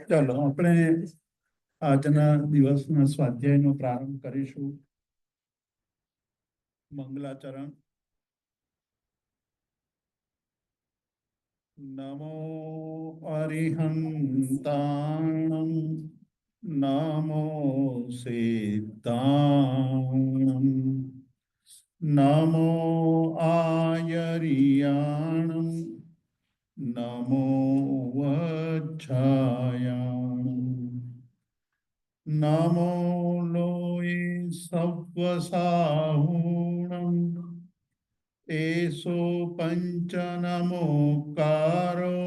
ચાલો આપણે આજના દિવસના સ્વાધ્યાયનો પ્રારંભ કરીશું. મંગલાચરણ. નમો અરિહંતાણં નમો સિદ્ધાણં નમો આયર્યાણં નમો વજ્જાયાણં નમો લોય સવ્વસાહૂણં એસો પંચનમોકારો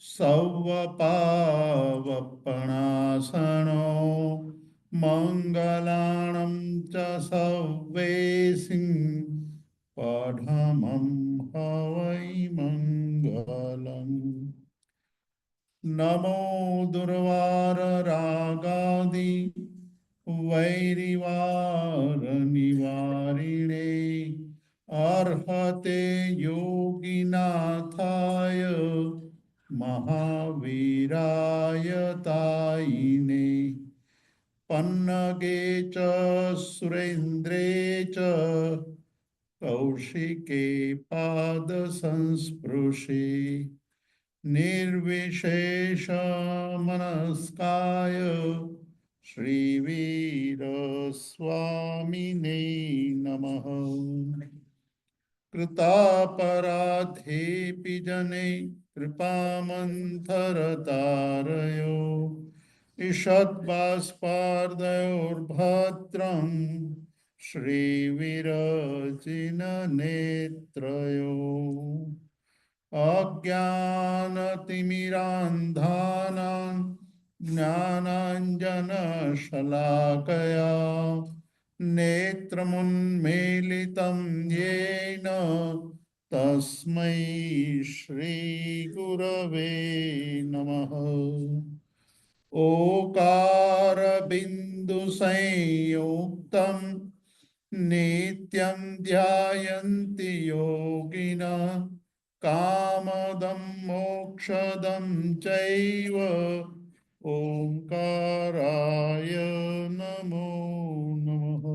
સવ્વપાવપણાસનો મંગલાણં ચ સવ્વેસિં પઢમં હવૈ મંગલં. નમો દુર્વાર રાગાદિ વૈરિવાર નિવારિણે અર્હતે યોગીનાથાય મહાવીરાય તાયિને પન્નગે ચ સુરેન્દ્રે ચ કૌશિકે પાદ સંસ્પૃશે નિર્વિશેષ મનસ્કાય શ્રીવીર સ્વામિને નમઃ. કૃતાપરાધેપિ જને કૃપામંથરતારયો ઈષદ્બાષ્પાર્દયોર્ભદ્રં શ્રીવિરચિન નેત્રયો અજ્ઞાનતિમિરાંધાનાં જ્ઞાનાંજનશલાકયા નેત્રમુન્મીલિतं યેન તસ્મૈ શ્રીગુરવે નમઃ. ઓકારબિંદુસંયુક્तं નિત્યં ધ્યાયન્તિ યોગિનઃ કામદં મોક્ષદં ચૈવ ઓંકારાય નમો નમઃ.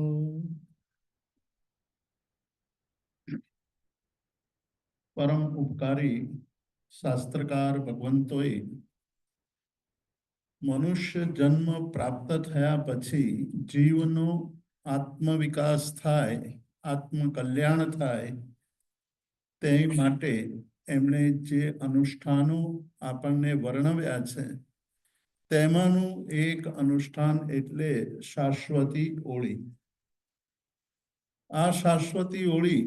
પરમ ઉપકારી શાસ્ત્રકાર ભગવંતોએ મનુષ્ય જન્મ પ્રાપ્ત થયા પછી જીવનો આત્મવિકાસ થાય, આત્મકલ્યાણ થાય તે માટે એમણે જે અનુષ્ઠાનો આપણને વર્ણવ્યા છે તેમાંનું એક અનુષ્ઠાન એટલે શાશ્વતી ઓળી. આ શાશ્વતી ઓળી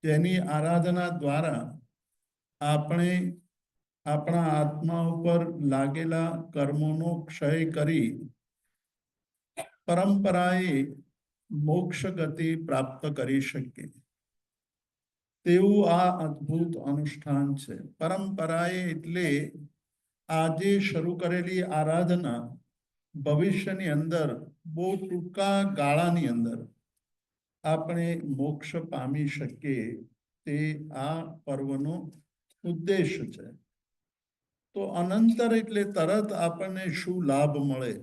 જેની આરાધના દ્વારા આપણે આપણા આત્મા ઉપર લાગેલા કર્મોનો ક્ષય કરી પરંપરાએ મોક્ષ ગતિ પ્રાપ્ત કરી શકીએ તેવું આ અદ્ભુત અનુષ્ઠાન છે. પરંપરાએ એટલે આજે શરૂ કરેલી આરાધના ભવિષ્યની અંદર બહુ ટૂંકા ગાળાની અંદર આપણે મોક્ષ પામી શકીએ તે આ પર્વનો ઉદ્દેશ છે. તો અનંતર એટલે તરત આપણને શું લાભ મળે?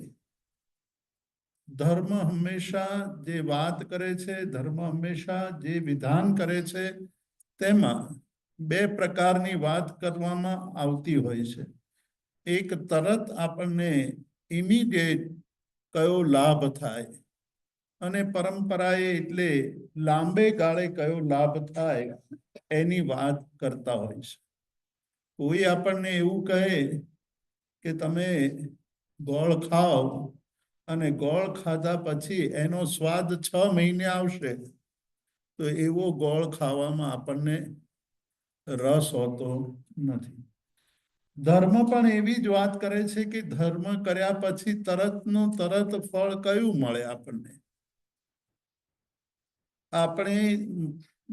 ધર્મ હંમેશા જે વાત કરે છે, ધર્મ હંમેશા જે વિધાન કરે છે તેમાં બે પ્રકારની વાત કરવામાં આવતી હોય છે. એક તરત આપણને ઇમિડિયેટ કયો લાભ થાય અને પરંપરાએ એટલે લાંબે ગાળે કયો લાભ થાય એની વાત કરતા હોય છે. કોઈ આપણને એવું કહે કે તમે ગોળ ખાઓ અને ગોળ ખાધા પછી એનો સ્વાદ 6 મહિને આવશે તો એવો ગોળ ખાવામાં આપણને રસ હોતો નથી. ધર્મ પણ એવી જ વાત કરે છે કે ધર્મ કર્યા પછી તરતનું તરત ફળ કયું મળે આપણને? આપણે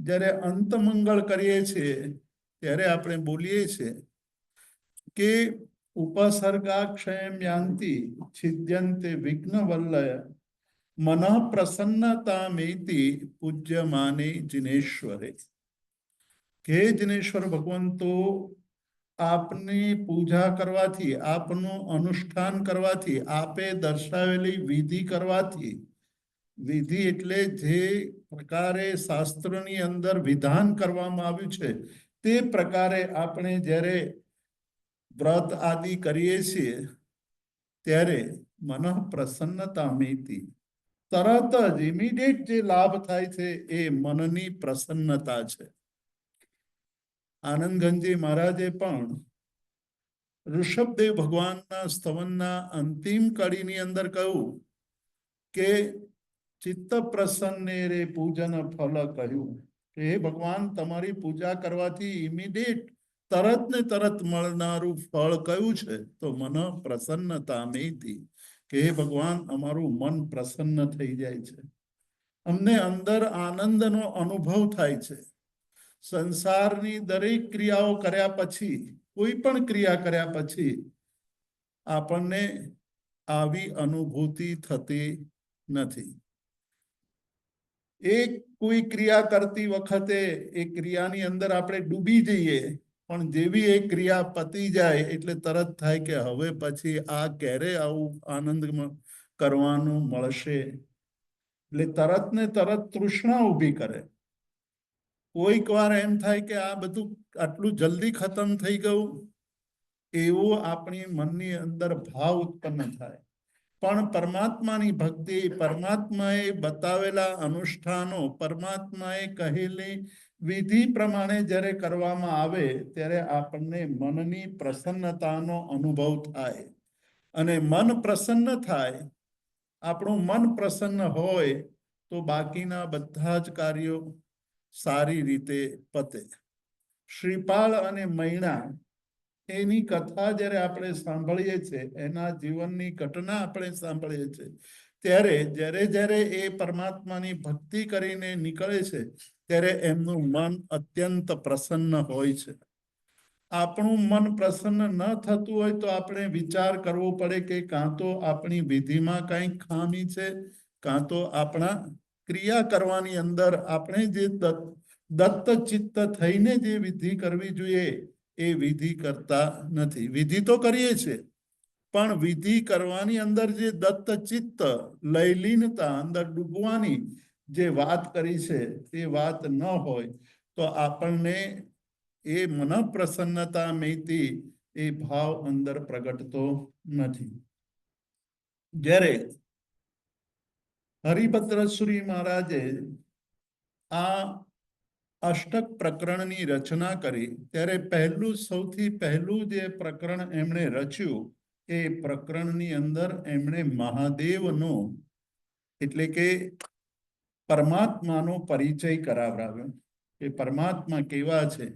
જ્યારે અંતમંગળ કરીએ છીએ ત્યારે આપણે બોલીએ છીએ કે ઉપસર્ગાક્ષયમ યાન્તિ છિદ્યન્તે વિઘ્ન વલ્લય મન પ્રસન્નતા મેતિ પૂજ્યમાને જિનેશ્વરે. કે જિનેશ્વર ભગવંતો, આપની પૂજા કરવાથી, આપનું અનુષ્ઠાન કરવાથી, આપે દર્શાવેલી વિધિ કરવાથી, વિધિ એટલે જે પ્રકારે શાસ્ત્રની અંદર વિધાન કરવામાં આવ્યું છે તે પ્રકારે આપણે જ્યારે વ્રત આદિ કરીએ છીએ ત્યારે મન પ્રસન્નતા મેતિ, તરત જ ઇમિડિયેટ જે લાભ થાય છે એ મનની પ્રસન્નતા છે. આનંદગંજી મહારાજે પણ ઋષભદેવ ભગવાનના સ્તવનના અંતિમ કડીની અંદર કહ્યું કે ચિત્ત પ્રસન્ને રે પૂજન ફલ કહ્યું કે હે ભગવાન, તમારી પૂજા કરવાથી ઇમિડિયેટ તરત ને તરત મળનારું ફળ કયું છે? તો મન પ્રસન્નતા મેતિ, કે હે ભગવાન, અમારું મન પ્રસન્ન થઈ જાય છે, અમને અંદર આનંદનો અનુભવ થાય છે. સંસારની દરેક ક્રિયાઓ કર્યા પછી, કોઈ પણ ક્રિયા કર્યા પછી આપણને આવી અનુભૂતિ થતી નથી. એક કોઈ ક્રિયા કરતી વખતે એ ક્રિયાની અંદર આપણે ડૂબી જઈએ, પણ જેવી એ ક્રિયા પતી જાય એટલે તરત થાય કે હવે પછી આ ક્યારે આવું આનંદ કરવાનું મળશે, એટલે તરત ને તરત તૃષ્ણા ઊભી કરે. કોઈક વાર એમ થાય કે આ બધું આટલું જલ્દી ખતમ થઈ ગયું, એવો આપણી મનની અંદર ભાવ ઉત્પન્ન થાય. પણ પરમાત્માની ભક્તિ, પરમાત્માએ બતાવેલા અનુષ્ઠાનો, પરમાત્માએ કહેલી વિધિ પ્રમાણે જ્યારે કરવામાં આવે ત્યારે આપણને મનની પ્રસન્નતાનો અનુભવ થાય. અને મન પ્રસન્ન થાય, આપણું મન પ્રસન્ન હોય તો બાકીના બધા જ કાર્યો સારી રીતે પતે. શ્રીપાલ અને મૈણા એની કથા જ્યારે આપણે સાંભળીએ છીએ, એના જીવનની ઘટના આપણે સાંભળીએ છીએ, ત્યારે જ્યારે જ્યારે એ પરમાત્માની ભક્તિ કરીને નીકળે છે ત્યારે એમનું મન અત્યંત પ્રસન્ન હોય છે. આપણું મન પ્રસન્ન ન થતું હોય તો આપણે વિચાર કરવો પડે કે કાં તો આપણી વિધિમાં કંઈક ખામી છે, કાં તો આપણા ક્રિયા કરવાની અંદર આપણે જે દત્ત ચિત્ત થઈને જે વિધિ કરવી જોઈએ એ વિધિ કરતા નથી. વિધિ તો કરીએ છીએ, પણ વિધિ કરવાની અંદર જે દત્ત ચિત્ત, લયલીનતા, અંદર ડૂબવાની જે વાત કરી છે તે વાત ન હોય તો આપણને એ મન પ્રસન્નતા મેતિ એ ભાવ અંદર પ્રગટતો નથી. જ્યારે હરિભદ્રસુરી મહારાજે આ અષ્ટક પ્રકરણની રચના કરી ત્યારે સૌથી પહેલું જે પ્રકરણ એમણે રચ્યું એ પ્રકરણની અંદર એમણે મહાદેવનો એટલે કે પરમાત્માનો પરિચય કરાવરાવ્યો કે પરમાત્મા કેવા છે.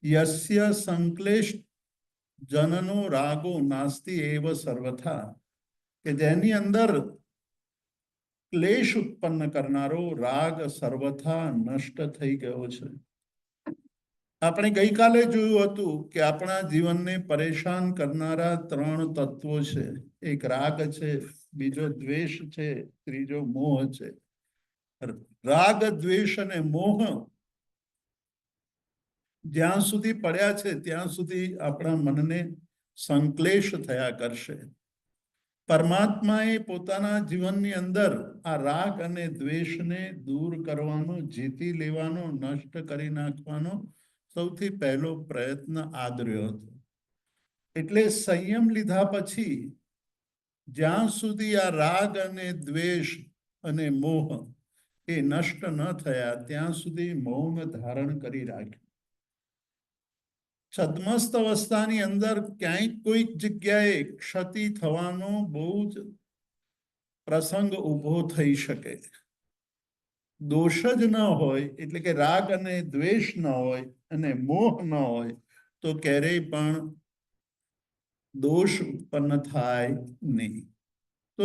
યસ્ય સંક્લેશ જનનો રાગો નાસ્તિ એવ સર્વથા, કે જેની અંદર ક્લેશ ઉત્પન્ન કરનારો રાગ સર્વથા નષ્ટ થઈ ગયો છે. આપણે ગઈકાલે જોયું હતું કે આપણા જીવનને પરેશાન કરનારા 3 તત્વો છે. એક રાગ છે, બીજો દ્વેષ છે, ત્રીજો મોહ છે. રાગ, દ્વેષ અને મોહ જ્યાં સુધી પડ્યા છે ત્યાં સુધી આપણા મનને સંક્લેશ થયા કરશે. પરમાત્માએ પોતાના જીવનની અંદર આ રાગ અને દ્વેષને દૂર કરવાનો, જીતી લેવાનો, નષ્ટ કરી નાખવાનો સૌથી પહેલો પ્રયત્ન આદર્યો હતો. એટલે સંયમ લીધા પછી જ્યાં સુધી આ રાગ અને દ્વેષ અને મોહ એ નષ્ટ ન થયા ત્યાં સુધી મૌન ધારણ કરી રાખ્યું. છદ્મસ્ત અવસ્થાની અંદર ક્યાંક કોઈક જગ્યાએ ક્ષતિ થવાનો બહુ જ પ્રસંગ ઊભો થઈ શકે. દોષ જ ન હોય એટલે કે રાગ અને દ્વેષ ન હોય અને મોહ ન હોય તો ક્યારેય પણ દોષ ઉત્પન્ન થાય નહીં. તો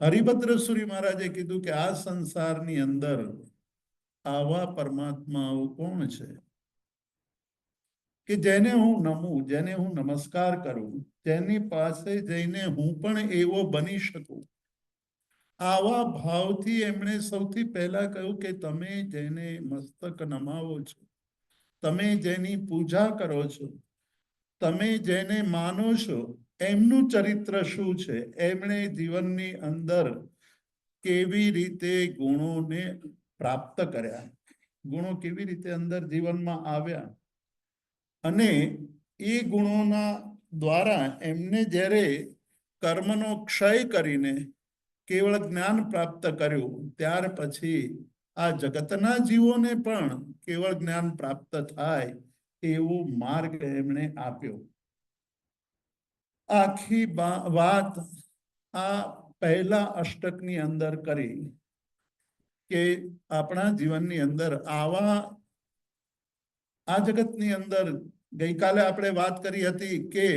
હરિભદ્ર સુરી મહારાજે કીધું કે આ સંસારની અંદર આવા પરમાત્માઓ કોણ છે કે જેને હું નમું, જેને હું નમસ્કાર કરું, જેની પાસે જઈને હું પણ એવો બની શકું. આવા ભાવથી એમણે સૌથી પહેલા કહ્યું કે તમે જેને મસ્તક નમાવો છો, તમે જેની પૂજા કરો છો, તમે જેને માનો છો, એમનું ચરિત્ર શું છે, એમણે જીવનની અંદર કેવી રીતે ગુણોને પ્રાપ્ત કર્યા, ગુણો કેવી રીતે અંદર જીવનમાં આવ્યા, અને એ ગુણોના દ્વારા એમને જ્યારે કર્મનો ક્ષય કરીને કેવળ જ્ઞાન પ્રાપ્ત કર્યું, ત્યાર પછી આ જગતના જીવોને પણ કેવળ જ્ઞાન પ્રાપ્ત થાય એવો માર્ગ એમણે આપ્યો. આખી વાત આ પહેલા અષ્ટકની અંદર કરી કે આપણા જીવનની અંદર આવા આ જગતની અંદર ગઈકાલે આપણે વાત કરી હતી કે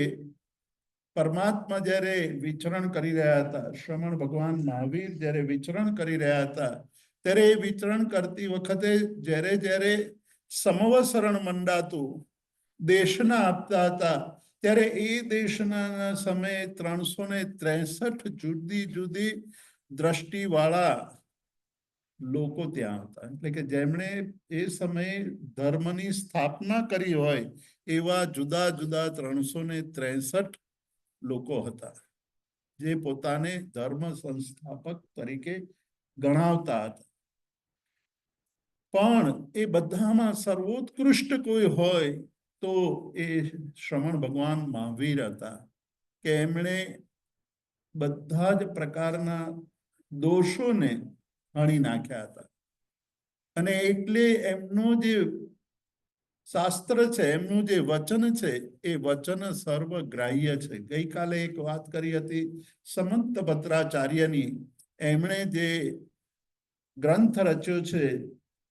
પરમાત્મા જ્યારે વિચરણ કરી રહ્યા હતા, શ્રમણ ભગવાન મહાવીર જ્યારે વિચરણ કરી રહ્યા હતા, ત્યારે એ વિચરણ કરતી વખતે જ્યારે જ્યારે સમવસરણ મંડાતું, દેશના આપતા હતા, ત્યારે એ દેશના સમયે 363 જુદી જુદી દ્રષ્ટિવાળા લોકો ત્યાં હતા. એટલે કે જેમણે એ સમયે ધર્મની સ્થાપના કરી હોય એવા જુદા જુદા 363 લોકો હતા, જે પોતાને ધર્મ સંસ્થાપક તરીકે ગણાવતા હતા. પણ એ બધામાં સર્વોત્કૃષ્ટ કોઈ હોય તો એ શ્રમણ ભગવાન મહાવીર હતા, કે એમણે બધા જ પ્રકારના દોષોને હણી નાખ્યા હતા. અને એટલે એમનો જે શાસ્ત્ર છે, એમનું જે વચન છે, એ વચન સર્વગ્રાહ્ય છે. ગઈકાલે એક વાત કરી હતી સમંત ભદ્રાચાર્યની. એમણે જે ગ્રંથ રચ્યો છે,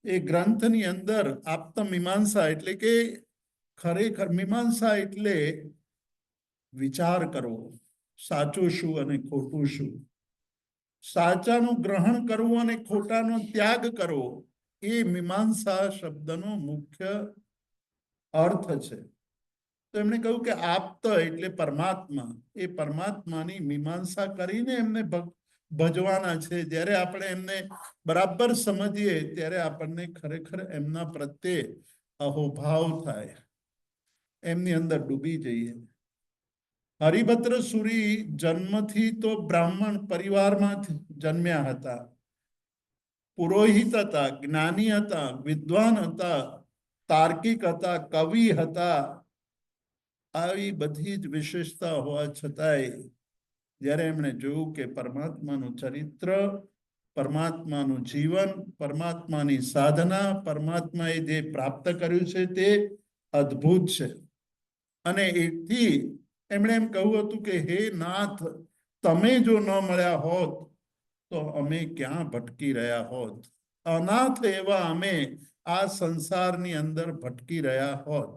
એ ગ્રંથની અંદર આપ્ત મીમાંસા, એટલે કે ખરેખર મીમાંસા એટલે વિચાર કરવો, સાચું શું અને ખોટું શું, સાચાનું ગ્રહણ કરવું અને ખોટાનો ત્યાગ કરવો, એ મીમાંસા શબ્દનો મુખ્ય અર્થ છે. તો એમણે કહ્યું કે આપ્ત એટલે પરમાત્મા, એ પરમાત્માની મીમાંસા કરીને એમને ભજવાના છે. જ્યારે આપણે એમને બરાબર સમજીએ ત્યારે આપણને ખરેખર એમના પ્રત્યે અહોભાવ થાય, એમની અંદર ડૂબી જઈએ. હરિભદ્ર સુરી જન્મથી તો બ્રાહ્મણ પરિવારમાં જન્મ્યા હતા, પુરોહિત હતા, જ્ઞાની હતા, વિદ્વાન હતા, તાર્કિક હતા, કવિ હતા. આવી બધી જ વિશેષતા હોવા છતાંય જ્યારે એમણે જોયું કે પરમાત્માનું ચરિત્ર, પરમાત્માનું જીવન, પરમાત્માની સાધના, પરમાત્માએ જે પ્રાપ્ત કર્યું છે તે અદ્ભુત છે. અને એથી એમણે એમ કહ્યું હતું કે હે નાથ, તમે જો ન મળ્યા હોત તો અમે ક્યાં ભટકી રહ્યા હોત, અનાથ એવા અમે આ સંસારની અંદર ભટકી રહ્યા હોત.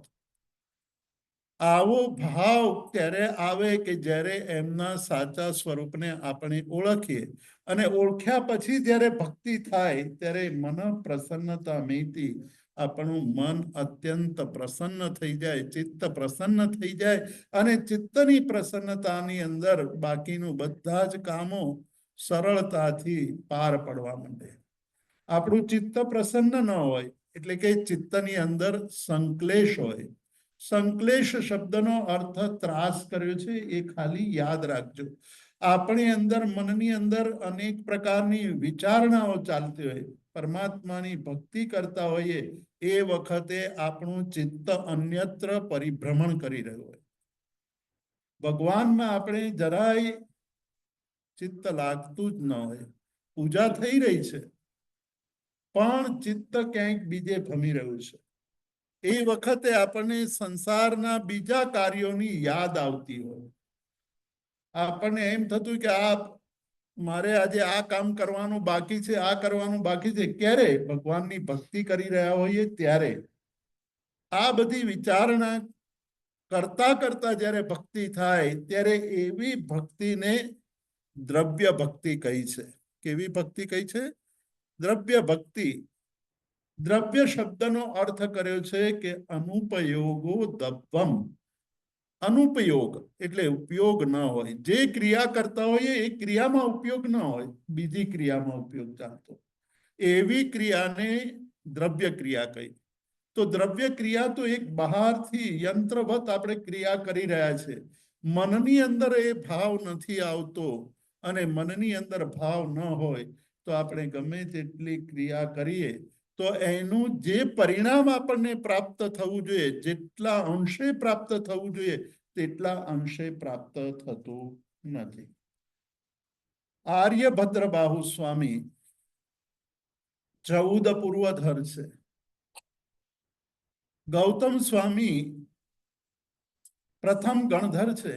આવો ભાવ ત્યારે આવે કે જ્યારે એમના સાચા સ્વરૂપને આપણે ઓળખીએ, અને ઓળખ્યા પછી જ્યારે ભક્તિ થાય ત્યારે મન પ્રસન્નતા મેતી આપણું મન અત્યંત પ્રસન્ન થઈ જાય, ચિત્ત પ્રસન્ન થઈ જાય, અને ચિત્તની પ્રસન્નતાની અંદર બાકીનું બધા જ કામો સરળતાથી પાર પડવા માંડે. આપણું ચિત્ત પ્રસન્ન ન હોય એટલે કે ચિત્તની અંદર સંકલેશ હોય. સંકલેશ શબ્દનો અર્થ ત્રાસ કર્યો છે, એ ખાલી યાદ રાખજો. આપણી અંદર, મનની અંદર અનેક પ્રકારની વિચારણાઓ ચાલતી હોય, પરમાત્માની ભક્તિ કરતા હોઈએ એ વખતે આપણું ચિત્ત અન્યત્ર પરિભ્રમણ કરી રહ્યું હોય. ભગવાનમાં આપણે જરાય ચિત્ત લાગતું જ ન હોય. પૂજા થઈ રહી છે પણ ચિત્ત ક્યાંક બીજે ભમી રહ્યું છે. એ વખતે આપણને સંસારના બીજા કાર્યોની યાદ આવતી હોય. આપણને એમ થતું કે મારે આજે આ કામ કરવાનું બાકી છે, આ કરવાનું બાકી છે. ક્યારે? ભગવાનની ભક્તિ કરી રહ્યા હોઈએ ત્યારે. આ બધી વિચારણા કરતા કરતા જ્યારે ભક્તિ થાય ત્યારે એવી ભક્તિને દ્રવ્ય ભક્તિ કહી છે. કેવી ભક્તિ કહી છે? દ્રવ્ય ભક્તિ. દ્રવ્ય શબ્દનો અર્થ કર્યો છે કે અનુપયોગો દબ્બમ. અનુપયોગ એટલે ઉપયોગ ન હોય. જે ક્રિયા કરતા હોય એ ક્રિયામાં ઉપયોગ ન હોય, બીજી ક્રિયામાં ઉપયોગ ચાલતો, એવી ક્રિયાને દ્રવ્ય ક્રિયા કહી. તો દ્રવ્ય ક્રિયા તો એક બહારથી યંત્રવત આપણે ક્રિયા કરી રહ્યા છે. મનની અંદર એ ભાવ નથી આવતો, અને મનની અંદર ભાવ ન હોય તો આપણે ગમે તેટલી ક્રિયા કરીએ તો એનું જે પરિણામ આપણને પ્રાપ્ત થવું જોઈએ, જેટલા અંશે પ્રાપ્ત થવું જોઈએ તેટલા અંશે પ્રાપ્ત થતું નથી. આર્યભદ્ર બાહુ સ્વામી 14 પૂર્વધર છે. ગૌતમ સ્વામી પ્રથમ ગણધર છે.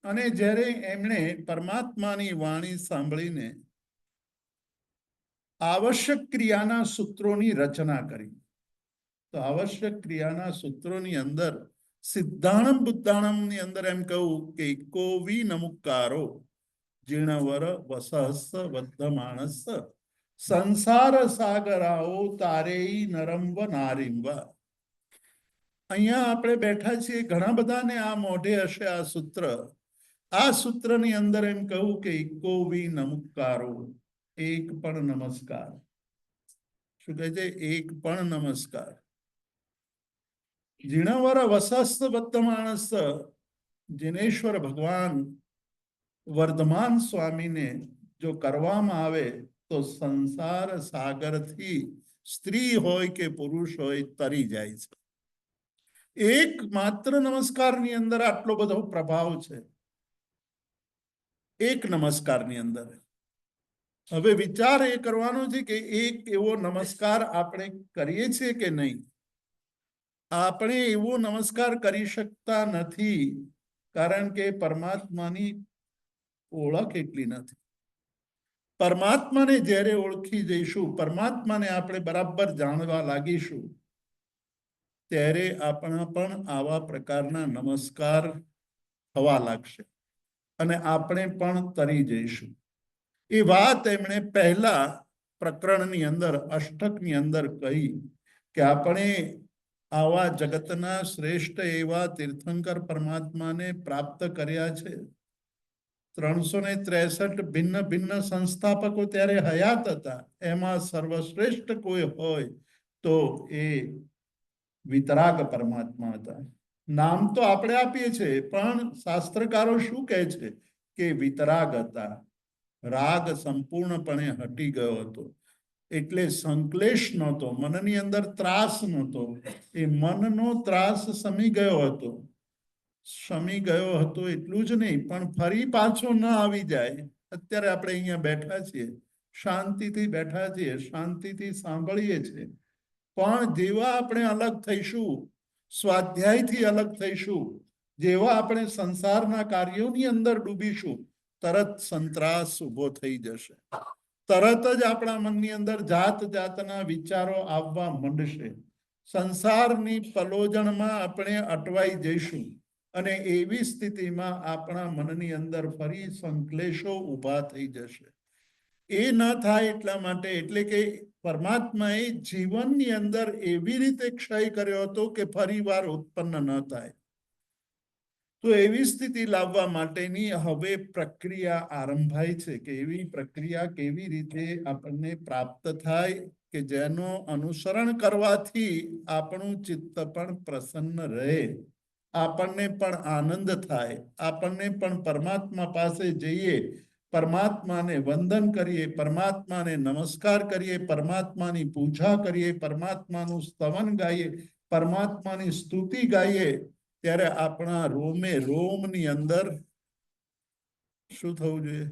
અને જ્યારે એમણે પરમાત્માની વાણી સાંભળીને આવશ્યક ક્રિયાના સૂત્રોની રચના કરી, તો આવશ્યક ક્રિયાના સૂત્રોની અંદર સિદ્ધાણમ બુદ્ધાણમની અંદર એમ કહું કે કોવી નમુકારો જીર્ણવર વસહસ વર્ધમાનસ સંસાર સાગરાઓ તારેઈ નરંવ નારીંવ. અહીંયા આપણે બેઠા છીએ, ઘણા બધાને આ મોઢે હશે આ સૂત્ર. આ સૂત્રની અંદર એમ કહું કે કોવી નમુકારો, એક પણ નમસ્કાર. શું કહે છે? એક પણ નમસ્કાર. જીણવર વસસ્ત બદ્ધ માણસ, જિનેશ્વર ભગવાન વર્ધમાન સ્વામીને જો કરવામાં આવે તો સંસાર સાગરથી સ્ત્રી હોય કે પુરુષ હોય તરી જાય છે. એક માત્ર નમસ્કારની અંદર આટલો બધો પ્રભાવ છે, એક નમસ્કારની અંદર. હવે વિચાર એ કરવાનો છે કે એક એવો નમસ્કાર આપણે કરીએ છીએ કે નહીં. આપણે એવો નમસ્કાર કરી શકતા નથી, કારણ કે પરમાત્માની ઓળખ એટલી નથી. પરમાત્માને જ્યારે ઓળખી જઈશું, પરમાત્માને આપણે બરાબર જાણવા લાગીશું, ત્યારે આપણા પણ આવા પ્રકારના નમસ્કાર થવા લાગશે અને આપણે પણ તરી જઈશું. એ વાત એમણે પહેલા પ્રકરણની અંદર, અષ્ટકની અંદર કહી કે આપણે આવા જગતના શ્રેષ્ઠ એવા તીર્થંકર પરમાત્માને પ્રાપ્ત કર્યા છે. 363 ભિન્ન ભિન્ન સંસ્થાપકો ત્યારે હયાત હતા. એમાં સર્વશ્રેષ્ઠ કોઈ હોય તો એ વિતરાગ પરમાત્મા હતા. નામ તો આપણે આપીએ છીએ, પણ શાસ્ત્રકારો શું કહે છે કે વિતરાગ હતા. રાગ સંપૂર્ણપણે હટી ગયો હતો, એટલે સંકલેશ નહોતો, મનની અંદર ત્રાસ નહોતો. એ મનનો ત્રાસ શમી ગયો હતો. શમી ગયો હતો એટલું જ નહીં, પણ ફરી પાછો ન આવી જાય. અત્યારે આપણે અહીંયા બેઠા છીએ, શાંતિથી બેઠા છીએ, શાંતિથી સાંભળીએ છીએ, પણ જેવા આપણે અલગ થઈશું, સ્વાધ્યાયથી અલગ થઈશું, જેવા આપણે સંસારના કાર્યોની અંદર ડૂબીશું, તરત સંત્રાસ ઉભો થઈ જશે. તરત જ આપણા મનની અંદર જાત જાતના વિચારો આવવા માંડશે. સંસારની પલોજણમાં આપણે અટવાઈ જઈશું, અને એવી સ્થિતિમાં આપણા મનની અંદર ફરી સંકલેશો ઊભા થઈ જશે. એ ન થાય એટલા માટે, એટલે કે પરમાત્માએ જીવનની અંદર એવી રીતે ક્ષય કર્યો હતો કે ફરી વાર ઉત્પન્ન ન થાય. તો એવી સ્થિતિ લાવવા માટેની હવે પ્રક્રિયા આરંભાય છે કે એવી પ્રક્રિયા કેવી રીતે આપણને પ્રાપ્ત થાય કે જેનો અનુસરણ કરવાથી આપણું ચિત્ત પણ પ્રસન્ન રહે, આપણને પણ આનંદ થાય, આપણને પણ પરમાત્મા પાસે જઈએ, પરમાત્માને વંદન કરીએ, પરમાત્માને નમસ્કાર કરીએ, પરમાત્માની પૂજા કરીએ, પરમાત્માનું સ્તવન ગાઈએ, પરમાત્માની સ્તુતિ ગાઈએ, ત્યારે આપણા રોમે રોમની અંદર શું થવું જોઈએ?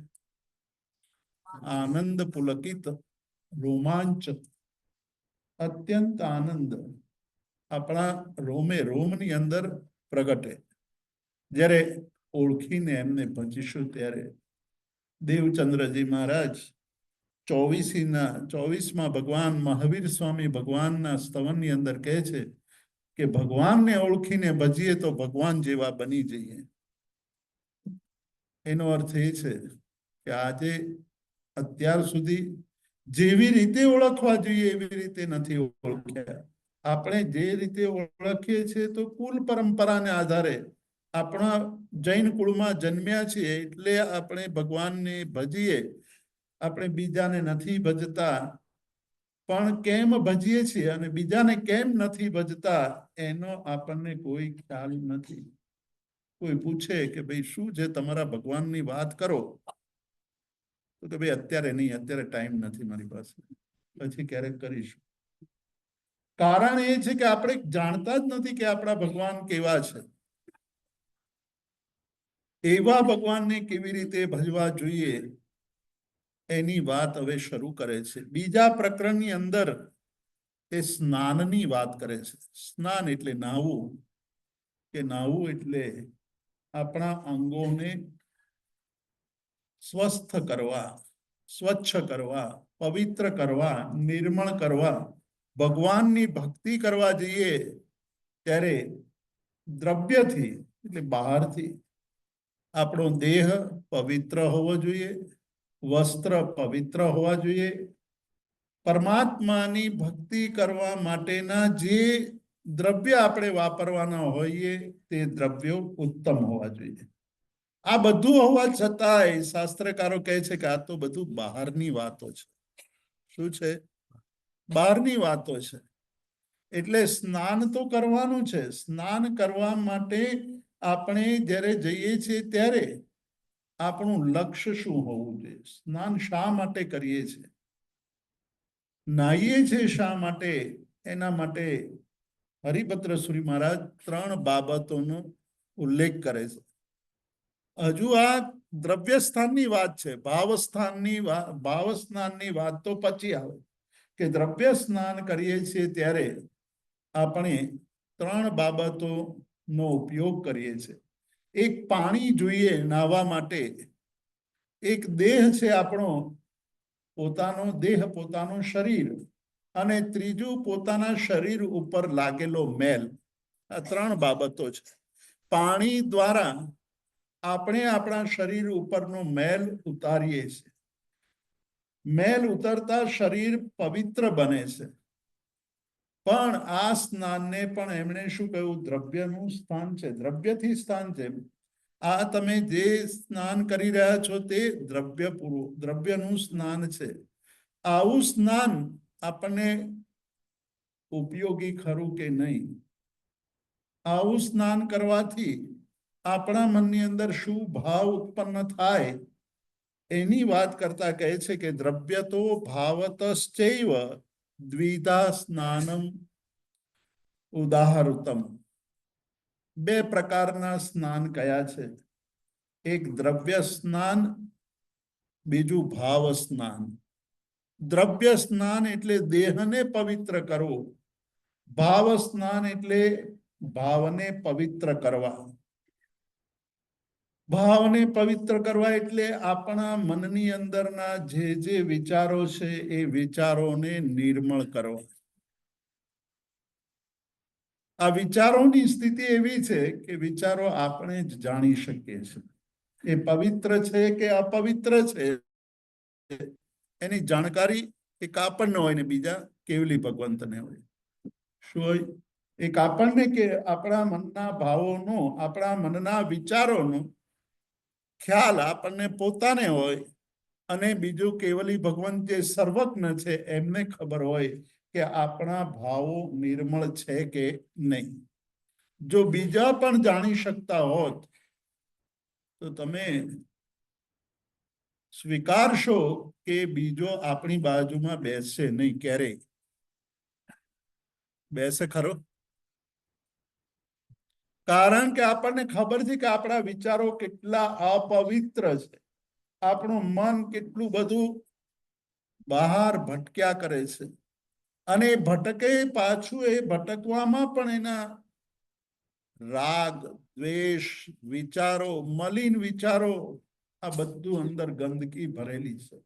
આનંદ પુલકિત, રોમાંચ, અત્યંત આનંદ આપણા રોમે રોમની અંદર પ્રગટે. જ્યારે ઓળખીને એમને ભજીશું ત્યારે દેવચંદ્રજી મહારાજ 24માં ભગવાન મહાવીર સ્વામી ભગવાનના સ્તવનની અંદર કહે છે કે ભગવાનને ઓળખીને ભજીએ તો ભગવાન જેવા બની જઈએ. એનો અર્થ એ છે કે આજે અત્યાર સુધી જેવી રીતે ઓળખવા જોઈએ એવી રીતે નથી ઓળખ્યા. આપણે જે રીતે ઓળખીએ છીએ તો કુલ પરંપરાને આધારે આપણા જૈન કુળમાં જન્મ્યા છીએ એટલે આપણે ભગવાનને ભજીએ. આપણે બીજાને નથી ભજતા, પણ કેમ ભજીએ છીએ અને બીજાને કેમ નથી ભજતા એનો આપણને કોઈ ખ્યાલ નથી. કોઈ પૂછે કે ભાઈ શું છે તમારા ભગવાનની વાત કરો, તો કે ભાઈ અત્યારે નહીં, અત્યારે ટાઈમ નથી મારી પાસે, પછી ક્યારેક કરીશું. કારણ એ છે કે આપણે જાણતા જ નથી કે આપણા ભગવાન કેવા છે. એવા ભગવાનને કેવી રીતે ભજવા જોઈએ એની વાત હવે શરૂ કરે છે. બીજા પ્રકરણની અંદર એ સ્નાનની વાત કરે છે. સ્નાન એટલે નાહવું, કે નાહવું એટલે આપણા અંગોને સ્વસ્થ કરવા, સ્વચ્છ કરવા, પવિત્ર કરવા, નિર્મળ કરવા. ભગવાનની ભક્તિ કરવા જઈએ ત્યારે દ્રવ્યથી એટલે બહારથી આપણો દેહ પવિત્ર હોવો જોઈએ, વસ્ત્ર પવિત્ર હોવા જોઈએ. પરમાત્માની ભક્તિ કરવા માટેના જે દ્રવ્ય આપણે વાપરવાના હોઈએ તે દ્રવ્યો ઉત્તમ હોવા જોઈએ. આ બધું હોવા છતાંય શાસ્ત્રકારો કહે છે કે આ તો બધું બહારની વાતો છે. શું છે? બહારની વાતો છે. એટલે સ્નાન તો કરવાનું છે. સ્નાન કરવા માટે આપણે જ્યારે જઈએ છીએ ત્યારે આપણું લક્ષ્ય શું હોવું જોઈએ? સ્નાન શા માટે કરીએ છીએ? નાહીએ છીએ શા માટે? એના માટે હરિભદ્ર સુરી મહારાજ 3 બાબતોનો ઉલ્લેખ કરે છે. હજુ આ દ્રવ્ય સ્થાનની વાત છે. ભાવ સ્નાનની વાત તો પછી આવે કે દ્રવ્ય સ્નાન કરીએ છીએ ત્યારે આપણે 3 બાબતોનો ઉપયોગ કરીએ છીએ. એક પાણી જોઈએ નાહવા માટે, એક દેહ છે આપણો પોતાનો દેહ, પોતાનું શરીર, અને ત્રીજું પોતાના શરીર ઉપર લાગેલો મેલ. આ 3 બાબતો છે. પાણી દ્વારા આપણે આપણા શરીર ઉપરનો મેલ ઉતારીએ છીએ. મેલ ઉતરતા શરીર પવિત્ર બને છે. પણ આ સ્નાનને પણ એમણે શું કહ્યું? દ્રવ્યનું સ્થાન છે, દ્રવ્યથી સ્થાન છે. આ તમે જે સ્નાન કરી રહ્યા છો તે દ્રવ્યનું સ્નાન છે. આવું સ્નાન આપણને ઉપયોગી ખરું કે નહીં? આવું સ્નાન કરવાથી આપણા મનની અંદર શું ભાવ ઉત્પન્ન થાય એની વાત કરતા કહે છે કે દ્રવ્ય તો ભાવતશ્ચૈવ દ્વિધા સ્નાનમ ઉદાહૃતમ. 2 પ્રકારના સ્નાન કયા છે? એક દ્રવ્ય સ્નાન, બીજું ભાવ સ્નાન. દ્રવ્ય સ્નાન એટલે દેહને પવિત્ર કરવો. ભાવ સ્નાન એટલે ભાવને પવિત્ર કરવા. ભાવને પવિત્ર કરવા એટલે આપણા મનની અંદરના જે વિચારો છે એ વિચારોને નિર્મળ કરવા. આ વિચારોની સ્થિતિ એવી છે કે વિચારો આપણે જ જાણી શકીએ છીએ એ પવિત્ર છે કે અપવિત્ર છે. એની જાણકારી એક આપણને હોય ને બીજા કેવલી ભગવંતને હોય. શું હોય? એક આપણને કે આપણા મનના ભાવોનો, આપણા મનના વિચારોનો ખ્યાલ આપણને પોતાને હોય, અને બીજું કેવલી ભગવંત જે સર્વજ્ઞ છે એમને ખબર હોય કે આપણા ભાવો નિર્મળ છે કે નહીં. જો બીજા પણ જાણી શકતા હોત તો તમે સ્વીકારશો કે બીજો આપણી બાજુમાં બેસશે નહીં. ક્યારેય બેસે ખરો? કારણ કે આપણને ખબર છે કે આપણા વિચારો કેટલા અપવિત્ર છે. આપણું મન કેટલું બધું બહાર ભટક્યા કરે છે, અને ભટકે પાછું એ ભટકવામાં પણ એના રાગ, દ્વેષ, વિચારો, મલિન વિચારો, આ બધું અંદર ગંદકી ભરેલી છે.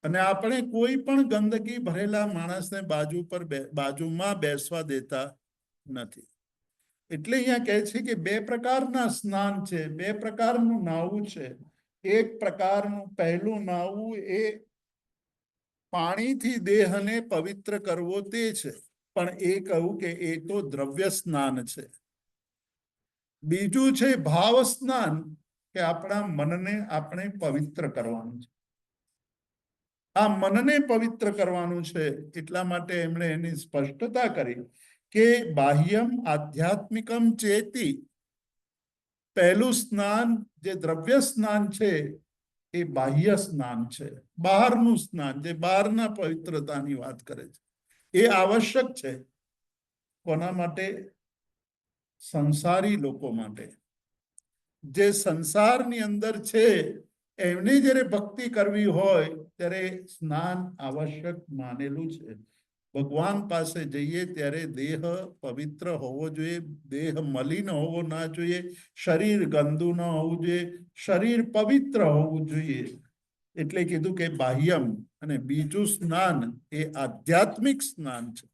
અને આપણે કોઈ પણ ગંદકી ભરેલા માણસને બાજુમાં બેસવા દેતા નથી. એટલે અહીંયા કહે છે કે બે પ્રકારના સ્નાન છે, બે પ્રકારનું નાવું છે. એક પ્રકારનું પહેલું નાવું એ પાણીથી દેહને પવિત્ર કરવો તે છે, પણ એ કહું કે એ તો દ્રવ્ય સ્નાન છે. બીજું છે ભાવ સ્નાન, કે આપણા મનને આપણે પવિત્ર કરવાનું છે. આ મનને પવિત્ર કરવાનું છે, એટલા માટે એમણે એની સ્પષ્ટતા કરી કે બાહ્યમ આધ્યાત્મિકમ ચેતી. પહેલું સ્નાન જે દ્રવ્ય સ્નાન છે એ બાહ્ય સ્નાન છે, બહારનું સ્નાન, જે બહારના પવિત્રતાની વાત કરે છે. એ આવશ્યક છે. કોના માટે? સંસારી લોકો માટે. જે સંસારની અંદર છે એમને જ્યારે ભક્તિ કરવી હોય ત્યારે સ્નાન આવશ્યક માનેલું છે. ભગવાન પાસે જઈએ ત્યારે દેહ પવિત્ર હોવો જોઈએ, દેહ મલિન હોવો ના જોઈએ, શરીર ગંદુ ન હોવું જોઈએ, શરીર પવિત્ર હોવું જોઈએ. એટલે કીધું કે બાહ્યમ. અને બીજું સ્નાન એ આધ્યાત્મિક સ્નાન છે.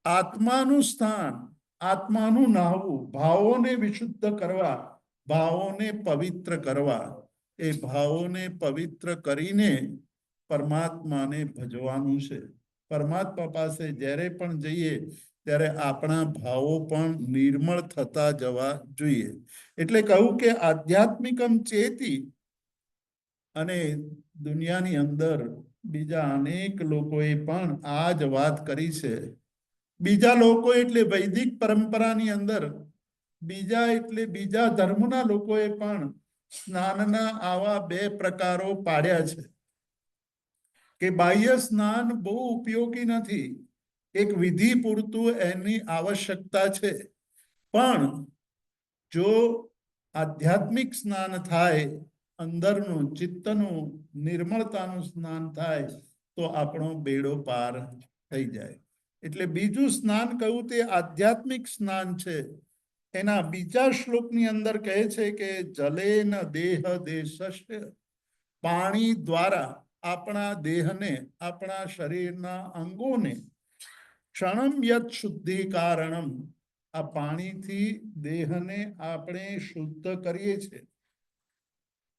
આત્માનું સ્થાન, આત્માનું નાહવું, ભાવોને વિશુદ્ધ કરવા, ભાવોને પવિત્ર કરવા. એ ભાવોને પવિત્ર કરીને પરમાત્માને ભજવાનું છે. પરમાત્મા પાસે જ્યારે પણ જઈએ ત્યારે આપણા ભાવો પણ નિર્મળ થતા જવા જોઈએ. એટલે કહું કે આધ્યાત્મિકમ ચેતી. અને દુનિયાની અંદર બીજા અનેક લોકોએ પણ આ જ વાત કરી છે. બીજા લોકો એટલે વૈદિક પરંપરાની અંદર, બીજા એટલે બીજા ધર્મના લોકોએ પણ સ્નાનના આવા બે પ્રકારો પાડ્યા છે. કે બાહ્ય સ્નાન બહુ ઉપયોગી નથી, એક વિધિ પૂરતું એની આવશ્યકતા છે. પણ જો આધ્યાત્મિક સ્નાન થાય, અંદરનું ચિત્તનું નિર્મળતાનું સ્નાન થાય, તો આપણો બેડો પાર થઈ જાય. એટલે બીજું સ્નાન કહ્યું તે આધ્યાત્મિક સ્નાન છે. એના બીજા શ્લોકની અંદર કહે છે કે જલેન દેહ દેશસ્ય. પાણી દ્વારા આપણા દેહને, આપણા શરીરના અંગોને ક્ષણમ યત શુદ્ધિ કારણમ. આ પાણીથી દેહને આપણે શુદ્ધ કરીએ છીએ.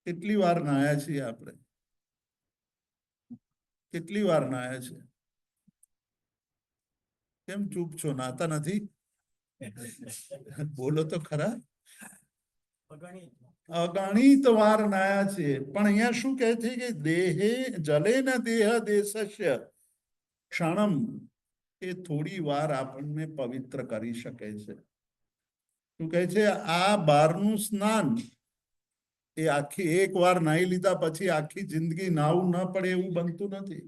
કેટલી વાર નાયા છીએ આપણે? કેટલી વાર નાયા છે? કેમ ચૂપ છો? નાતા નથી? બોલો તો ખરા. અગણિત વાર નાયા છે. પણ અહીંયા શું કહે છે કે દેહે જલેન દેહ દેશસ્ય ક્ષણમ. એ થોડી વાર આપણને પવિત્ર કરી શકે છે. શું કહે છે? આ બહારનું સ્નાન એ આખી એક વાર નાહી લીધા પછી આખી જિંદગી નાવું ન પડે એવું બનતું નથી.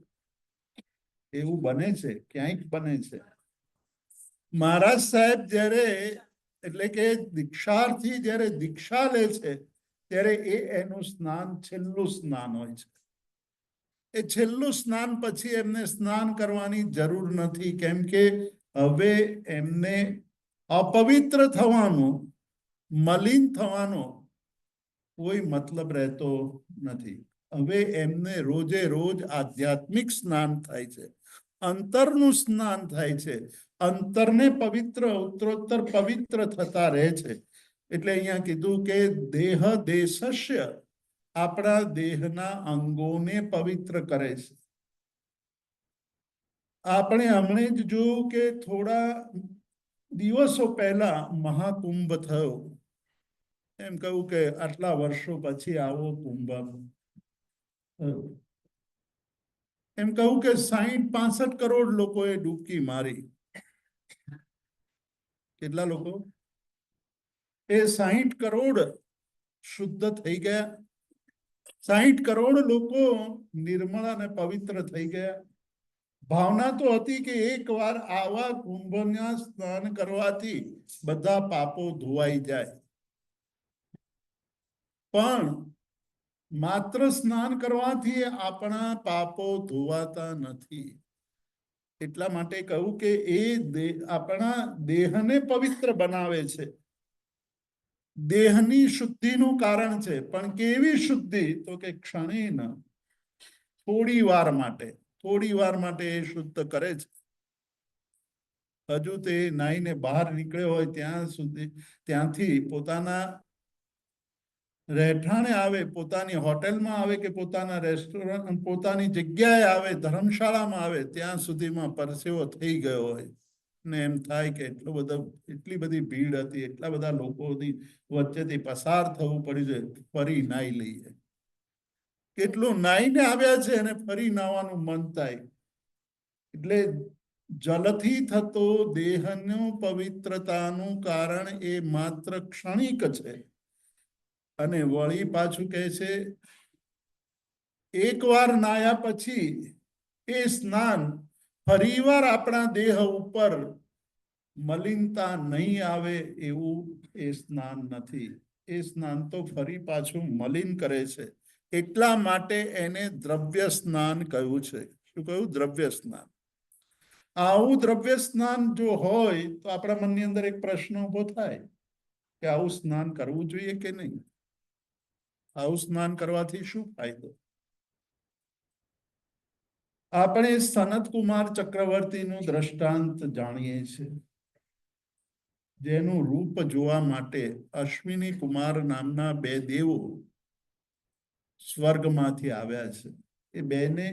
એવું બને છે, ક્યાંક બને છે. મહારાજ સાહેબ જ્યારે, એટલે કે દીક્ષાર્થી જ્યારે દીક્ષા લે છે ત્યારે એનું સ્નાન છેલ્લું સ્નાન હોય છે. એ છેલ્લું સ્નાન પછી એમને સ્નાન કરવાની જરૂર નથી, કેમ કે હવે એમને અપવિત્ર થવાનો, મલિન થવાનો કોઈ મતલબ રહેતો નથી. હવે એમને રોજે રોજ આધ્યાત્મિક સ્નાન થાય છે, અંતરનું સ્નાન થાય છે. અંતરને પવિત્ર, ઉત્તરોત્તર પવિત્ર થતા રહે છે. એટલે અહીંયા કીધું કે દેહ દેશસ્ય, આપણા દેહના અંગોને પવિત્ર કરે છે. આપણે હમણે જ જોયું કે થોડા દિવસો પહેલા મહાકુંભ થયો. એમ કહું કે આટલા વર્ષો પછી આવો કુંભ. એમ કહું કે 60-65 કરોડ લોકોએ ડૂબકી મારી. કેટલા લોકો? એ 60 કરોડ શુદ્ધ થઈ ગયા. 60 કરોડ લોકો નિર્મળ અને પવિત્ર થઈ ગયા. ભાવના તો હતી કે એક વાર આવા કુંભના સ્નાન કરવાથી બધા પાપો ધોવાઈ જાય. પણ માત્ર સ્નાન કરવાથી આપણા પાપો ધોવાતા નથી. એટલા માટે કહું કે એ આપણા દેહને પવિત્ર બનાવે છે, દેહની શુદ્ધિનું કારણ છે. પણ કેવી શુદ્ધિ? તો કે ક્ષણેન, થોડી વાર માટે, થોડી વાર માટે એ શુદ્ધ કરે છે. હજુ તે નાઈને બહાર નીકળ્યો હોય ત્યાં સુધી, ત્યાંથી પોતાના રહેઠાણે આવે, પોતાની હોટેલમાં આવે કે પોતાના રેસ્ટોરન્ટ, પોતાની જગ્યાએ આવે, ધર્મશાળામાં આવે, ત્યાં સુધીમાં પરસેવો થઈ ગયો હોય ને એમ થાય કે એટલી બધી ભીડ હતી, એટલા બધા લોકોની વચ્ચેથી પસાર થવું પડ્યું છે, ફરી નાઈ લઈએ. કેટલું નાઈને આવ્યા છે અને ફરી નાવાનું મન થાય. એટલે જલથી થતો દેહનું પવિત્રતાનું કારણ એ માત્ર ક્ષણિક છે. અને વળી પાછું કહે છે, એકવાર નાયા પછી એ સ્નાન ફરીવાર આપણા દેહ ઉપર મલિનતા નહીં આવે એવું એ સ્નાન નથી. એ સ્નાન તો ફરી પાછું મલિન કરે છે. એટલા માટે એને દ્રવ્ય સ્નાન કહ્યું છે. શું કહ્યું? દ્રવ્ય સ્નાન. આવું દ્રવ્ય સ્નાન જો હોય તો આપણા મનની અંદર એક પ્રશ્ન ઉભો થાય કે આવું સ્નાન કરવું જોઈએ કે નહીં? આવું સ્નાન કરવાથી શું ફાયદો? આપણે સનત કુમાર ચક્રવર્તીનું દ્રષ્ટાંત જાણીએ છીએ, જેનું રૂપ જોવા માટે અશ્વિની કુમાર નામના બે દેવો સ્વર્ગમાંથી આવ્યા છે. એ બેને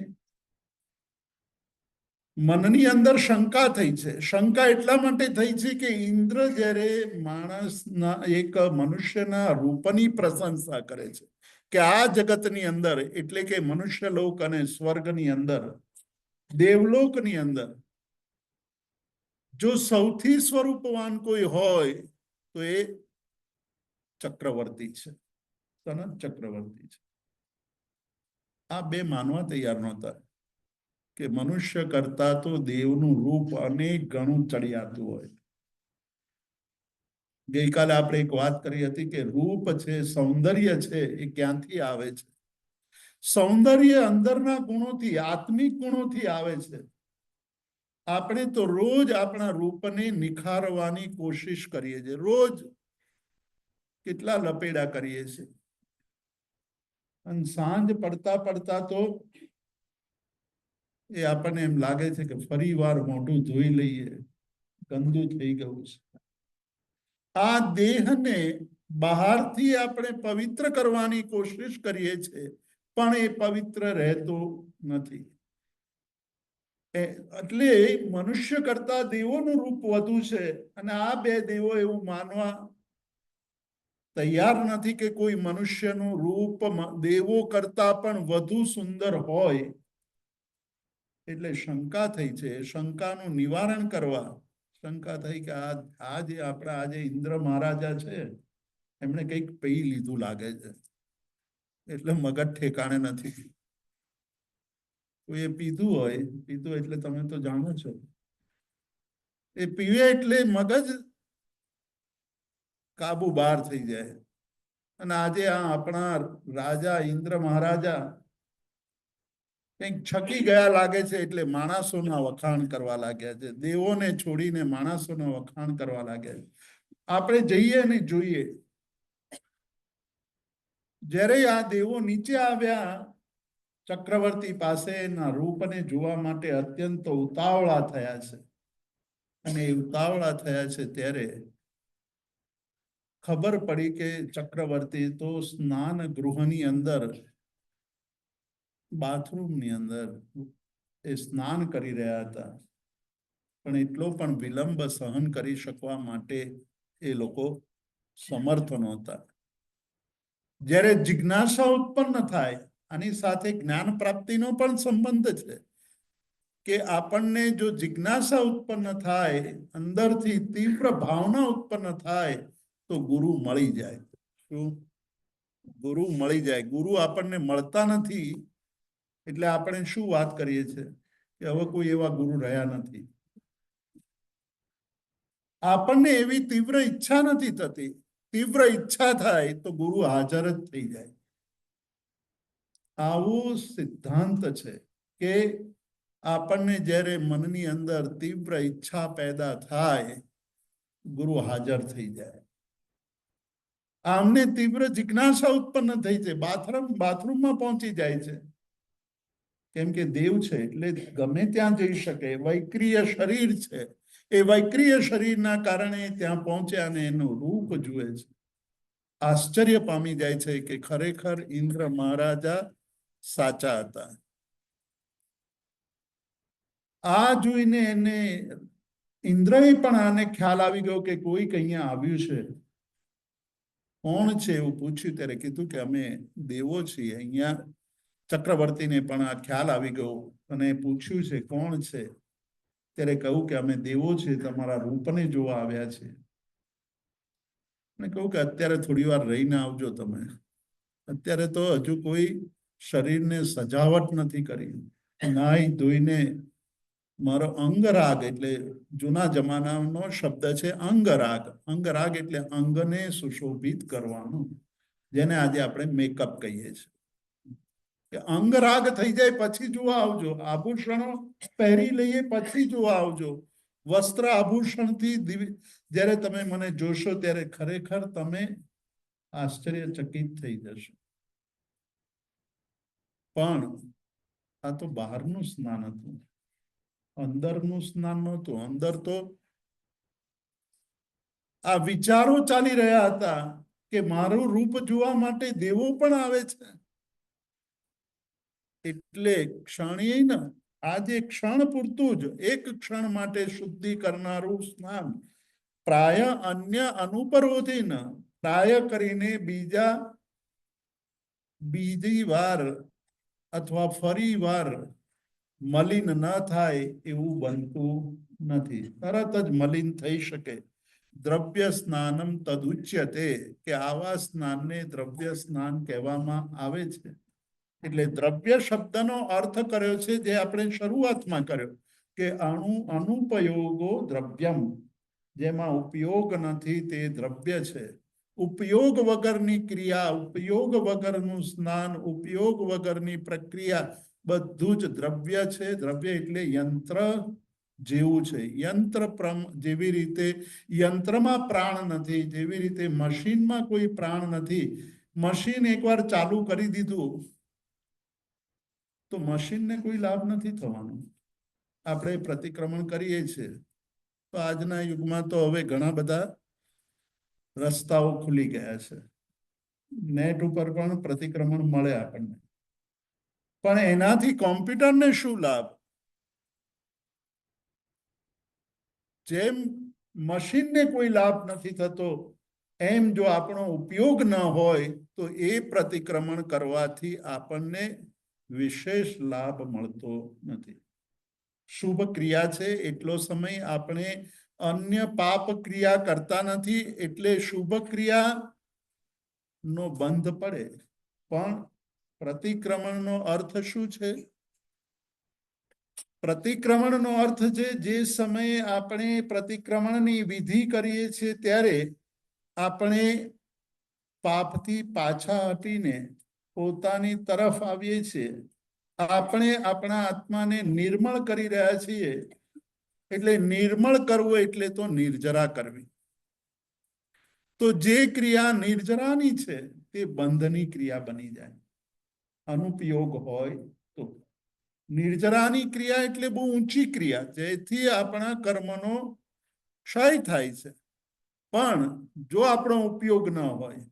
મનની અંદર શંકા થઈ છે. શંકા એટલા માટે થઈ છે કે ઇન્દ્ર જ્યારે માણસના, એક મનુષ્યના રૂપની પ્રશંસા કરે છે કે આ જગતની અંદર, એટલે કે મનુષ્ય લોક અને સ્વર્ગની અંદર, દેવલોકની અંદર જો સૌથી સ્વરૂપવાન કોઈ હોય તો એ ચક્રવર્તી છે, સનત ચક્રવર્તી છે. આ બે માનવા તૈયાર નહોતા કે મનુષ્ય કરતા તો દેવનું રૂપ અનેક ગણું ચડિયાતું હોય. ગઈકાલે આપણે એક વાત કરી હતી કે રૂપ છે, સૌંદર્ય છે, એ ક્યાંથી આવે છે? સૌંદર્ય અંદરના ગુણોથી, આત્મિક ગુણોથી આવે છે. આપણે તો રોજ આપણા રૂપને નિખારવાની કોશિશ કરીએ છીએ. રોજ કેટલા લપેડા કરીએ છીએ, અને સાંજ પડતા પડતા તો એ આપણને એમ લાગે છે કે ફરી વાર મોઢું ધોઈ લઈએ, ગંદુ થઈ ગયું છે. આ દેહને બહારથી આપણે પવિત્ર કરવાની કોશિશ કરીએ છીએ, પણ એ પવિત્ર રહેતો નથી. એટલે મનુષ્ય કરતા દેવોનું રૂપ વધુ છે, અને આ બે દેવો એવું માનવા તૈયાર નથી કે કોઈ મનુષ્યનું રૂપ દેવો કરતા પણ વધુ સુંદર હોય. એટલે શંકા થઈ છે. શંકાનું નિવારણ કરવા શંકા થઈ કે આ જે આપણા આજે ઇન્દ્ર મહારાજા છે, એમણે કંઈક પી લીધું લાગે છે, એટલે મગજ ઠેકાણે નથી. એ પીધું હોય, પીધું એટલે તમે તો જાણો છો, એ પીવે એટલે મગજ કાબુ બહાર થઈ જાય. અને આજે આ આપણા રાજા ઇન્દ્ર મહારાજા કંઈક છકી ગયા લાગે છે, એટલે માણસોના વખાણ કરવા લાગ્યા છે. દેવોને છોડીને માણસોના વખાણ કરવા લાગ્યા છે. આપણે જઈએ ને જોઈએ, જ્યારે આ દેવો નીચે આવ્યા ચક્રવર્તી પાસે, એના રૂપને જોવા માટે અત્યંત ઉતાવળા થયા છે. અને ઉતાવળા થયા છે ત્યારે ખબર પડી કે ચક્રવર્તી તો સ્નાન ગૃહની અંદર, બાથરૂમની અંદર એ સ્નાન કરી રહ્યા હતા. પણ એટલો પણ વિલંબ સહન કરી શકવા માટે એ લોકો સમર્થ નહોતા. જ્યારે જિજ્ઞાસા ઉત્પન્ન થાય, આની સાથે જ્ઞાન પ્રાપ્તિનો પણ સંબંધ છે કે આપણને જો જિજ્ઞાસા ઉત્પન્ન થાય, અંદરથી તીવ્ર ભાવના ઉત્પન્ન થાય, તો ગુરુ મળી જાય. શું? ગુરુ મળી જાય. ગુરુ આપણને મળતા નથી, એટલે આપણે શું વાત કરીએ છીએ કે હવે કોઈ એવા ગુરુ રહ્યા નથી. આપણને એવી તીવ્ર ઈચ્છા નથી થતી. તીવ્ર ઈચ્છા થાય તો ગુરુ હાજર જ થઈ જાય. આવું સિદ્ધાંત છે કે આપણને જ્યારે મનની અંદર તીવ્ર ઈચ્છા પેદા થાય, ગુરુ હાજર થઈ જાય. આમને તીવ્ર જિજ્ઞાસા ઉત્પન્ન થઈ છે, બાથરૂમમાં પહોંચી જાય છે. કેમ કે દેવ છે એટલે ગમે ત્યાં જઈ શકે, વૈક્રિય શરીર છે, એ વૈક્રિય શરીરના કારણે ત્યાં પહોંચ્યા અને એનું રૂપ જુએ છે, આશ્ચર્ય પામી જાય છે કે ખરેખર ઇન્દ્ર મહારાજા સાચા હતા. આ જોઈને એને ઇન્દ્રએ પણ આને ખ્યાલ આવી ગયો કે કોઈક અહીંયા આવ્યું છે. કોણ છે એવું પૂછ્યું ત્યારે કીધું કે અમે દેવો છીએ. અહીંયા ચક્રવર્તીને પણ આ ખ્યાલ આવી ગયો અને પૂછ્યું છે કોણ છે, ત્યારે કહ્યું કે અમે દેવો છીએ, તમારા રૂપને જોવા આવ્યા છે. અને કહું કે અત્યારે થોડી વાર રહીને આવજો તમે, અત્યારે તો હજુ કોઈ શરીરને સજાવટ નથી કરી. નાઈ ધોઈને મારો અંગરાગ, એટલે જૂના જમાનાનો શબ્દ છે અંગરાગ. અંગરાગ એટલે અંગને સુશોભિત કરવાનું, જેને આજે આપણે મેકઅપ કહીએ છીએ. કે અંગરાગ થઈ જાય પછી જોવા આવજો, આભૂષણો પહેરી લઈએ પછી જોવા આવજો. વસ્ત્ર આભૂષણથી જ્યારે તમે મને જોશો ત્યારે ખરેખર તમે આશ્ચર્યચકિત થઈ જશો. પણ આ તો બહારનું સ્નાન હતું, અંદરનું સ્નાન નહોતું. અંદર તો આ વિચારો ચાલી રહ્યા હતા કે મારું રૂપ જોવા માટે દેવો પણ આવે છે. એટલે ક્ષણીય ન, આજે ક્ષણ પૂરતું જ, એક ક્ષણ માટે શુદ્ધિ કરનારું સ્નાન પ્રાય અન્ય અનુપરોધી ન, પ્રાય કરીને બીજી વાર અથવા ફરી વાર મલિન ન થાય એવું બનતું નથી. તરત જ મલિન થઈ શકે. દ્રવ્ય સ્નાનમ તદુચ્યતે, કે આવા સ્નાનને દ્રવ્ય સ્નાન કહેવામાં આવે છે. એટલે દ્રવ્ય શબ્દનો અર્થ કર્યો છે જે આપણે શરૂઆતમાં કર્યો કે અનુપયોગો દ્રવ્યમ, જેમાં ઉપયોગ નથી તે દ્રવ્ય છે. ઉપયોગ વગરની ક્રિયા, ઉપયોગ વગરનું સ્નાન, ઉપયોગ વગરની પ્રક્રિયા બધું જ દ્રવ્ય છે. દ્રવ્ય એટલે યંત્ર જેવું છે. યંત્ર જેવી રીતે યંત્રમાં પ્રાણ નથી, જેવી રીતે મશીનમાં કોઈ પ્રાણ નથી. મશીન એકવાર ચાલુ કરી દીધું તો મશીનને કોઈ લાભ નથી થવાનો. આપણે પ્રતિક્રમણ કરીએ છીએ તો આજના યુગમાં તો હવે ઘણા બધા રસ્તાઓ ખુલી ગયા છે, નેટ ઉપર પણ પ્રતિક્રમણ મળે આપણને. પણ એનાથી કોમ્પ્યુટરને શું લાભ? જેમ મશીનને કોઈ લાભ નથી થતો, એમ જો આપણો ઉપયોગ ન હોય તો એ પ્રતિક્રમણ કરવાથી આપણને વિશેષ લાભ મળતો નથી. શુભ ક્રિયા છે એટલો સમય આપણે અન્ય પાપ ક્રિયા કરતા નથી, એટલે શુભ ક્રિયા નો બંધ પડે. પણ પ્રતિક્રમણનો અર્થ શું છે? પ્રતિક્રમણનો અર્થ છે જે સમયે આપણે પ્રતિક્રમણની વિધિ કરીએ છીએ ત્યારે આપણે પાપથી પાછા હટીને પોતાની તરફ આવીએ છીએ. આપણે આપણા આત્માને નિર્મળ કરી રહ્યા છીએ. એટલે નિર્મળ કરવું એટલે તો નિર્જરા કરવી. તો જે ક્રિયા નિર્જરાની છે તે બંધની ક્રિયા બની જાય, અનુપયોગ હોય તો. નિર્જરાની ક્રિયા એટલે બહુ ઊંચી ક્રિયા, જેથી આપણા કર્મનો ક્ષય થાય છે. પણ જો આપણો ઉપયોગ ન હોય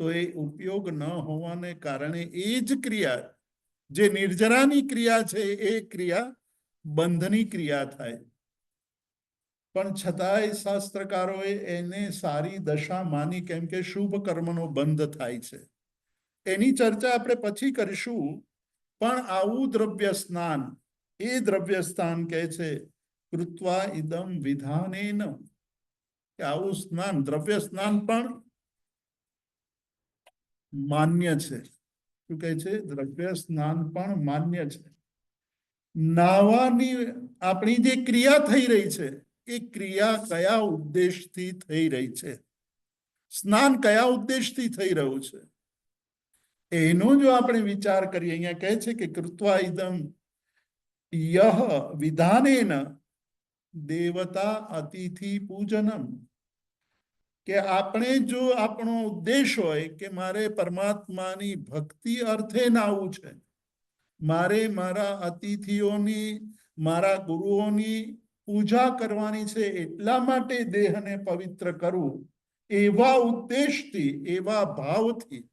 તો એ ઉપયોગ ન હોવાને કારણે એ જ ક્રિયા, જે નિર્જરાની ક્રિયા છે, એ ક્રિયા બંધની ક્રિયા થાય. પણ છતાંય શાસ્ત્રકારોએ એને સારી દશા માની, કેમ કે શુભ કર્મનો બંધ થાય છે. એની ચર્ચા આપણે પછી કરીશું. પણ આવું દ્રવ્ય સ્નાન, એ દ્રવ્ય સ્નાન કહે છે કૃત્વા ઇદમ વિધાનેન, કે આવું સ્નાન, દ્રવ્ય સ્નાન પણ માન્ય છે. શું કહે છે? દ્રવ્ય સ્નાન પણ માન્ય છે. નાવાની આપણી જે ક્રિયા થઈ રહી છે, એ ક્રિયા કયા ઉદ્દેશથી થઈ રહી છે, સ્નાન કયા ઉદ્દેશથી થઈ રહ્યું છે, એનો જો આપણે વિચાર કરીએ. અહીંયા કહે છે કે કૃત્વા ઇદમ યહ વિધાનેન દેવતા અતિથિ પૂજનમ, કે આપણે જો આપણો ઉદ્દેશ હોય કે મારે પરમાત્માની ભક્તિ અર્થે ના આવવું છે, મારે મારા અતિથિઓની, મારા ગુરુઓની પૂજા કરવાની છે, એટલા માટે દેહને પવિત્ર કરવું, એવા ઉદ્દેશથી, એવા ભાવથી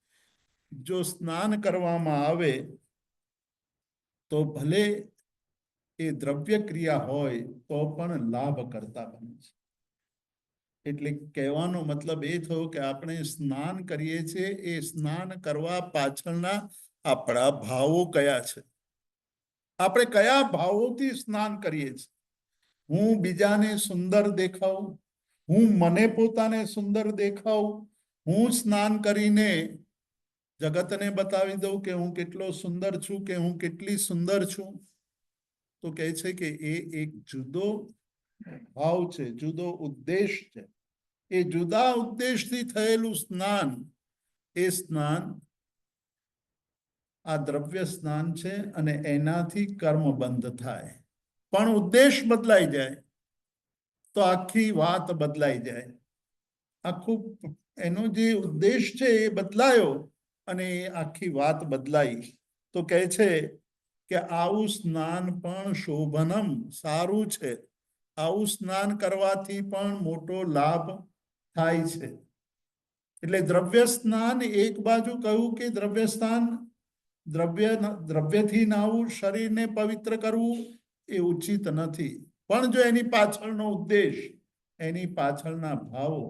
જો સ્નાન કરવામાં આવે તો ભલે એ દ્રવ્ય ક્રિયા હોય તો પણ લાભ કરતા બને છે. એટલે કહેવાનો મતલબ એ થયો કે આપણે સ્નાન કરીએ છીએ, એ સ્નાન કરવા પાછળના આપણા ભાવો કયા છે, આપણે કયા ભાવોથી સ્નાન કરીએ છીએ. હું બીજાને સુંદર દેખાવું, હું મને પોતાને સુંદર દેખાવું, હું સ્નાન કરીને જગતને બતાવી દઉં કે હું કેટલો સુંદર છું, કે હું કેટલી સુંદર છું. તો કહે છે કે એ એક જુદો ભાવ છે, જુદો ઉદ્દેશ છે. એ જુદા ઉદ્દેશથી થયેલું સ્નાન, એ સ્નાન આ દ્રવ્ય સ્નાન છે, અને એનાથી કર્મ બંધ થાય. પણ ઉદ્દેશ બદલાઈ જાય તો આખી વાત બદલાઈ જાય. આખું એનો જે ઉદ્દેશ છે એ બદલાયો અને આખી વાત બદલાઈ. તો કહે છે કે આવું સ્નાન પણ શોભનમ, સારું છે. આવું સ્નાન કરવાથી પણ મોટો લાભ થાય છે. એટલે દ્રવ્ય સ્નાન એક બાજુ કહ્યું કે દ્રવ્ય સ્નાન, દ્રવ્યથી નાવું, શરીરને પવિત્ર કરવું, એ ઉચિત નથી. પણ જો એની પાછળનો ઉદ્દેશ, એની પાછળના ભાવો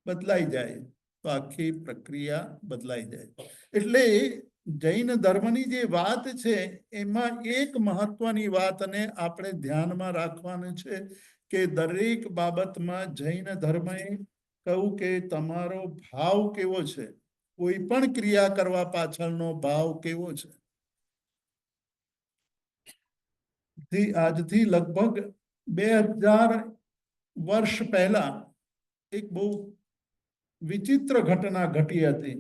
બદલાઈ જાય તો આખી પ્રક્રિયા બદલાઈ જાય. એટલે જૈન ધર્મની જે વાત છે એમાં એક મહત્વની વાતને આપણે ધ્યાનમાં રાખવાનું છે કે દરેક બાબતમાં જૈન ધર્મએ કહ્યું કે તમારો ભાવ કેવો છે, કોઈ પણ ક્રિયા કરવા પાછળનો ભાવ કેવો છે. આજથી લગભગ 2000 વર્ષ પહેલા એક બહુ વિચિત્ર ઘટના ઘટી હતી.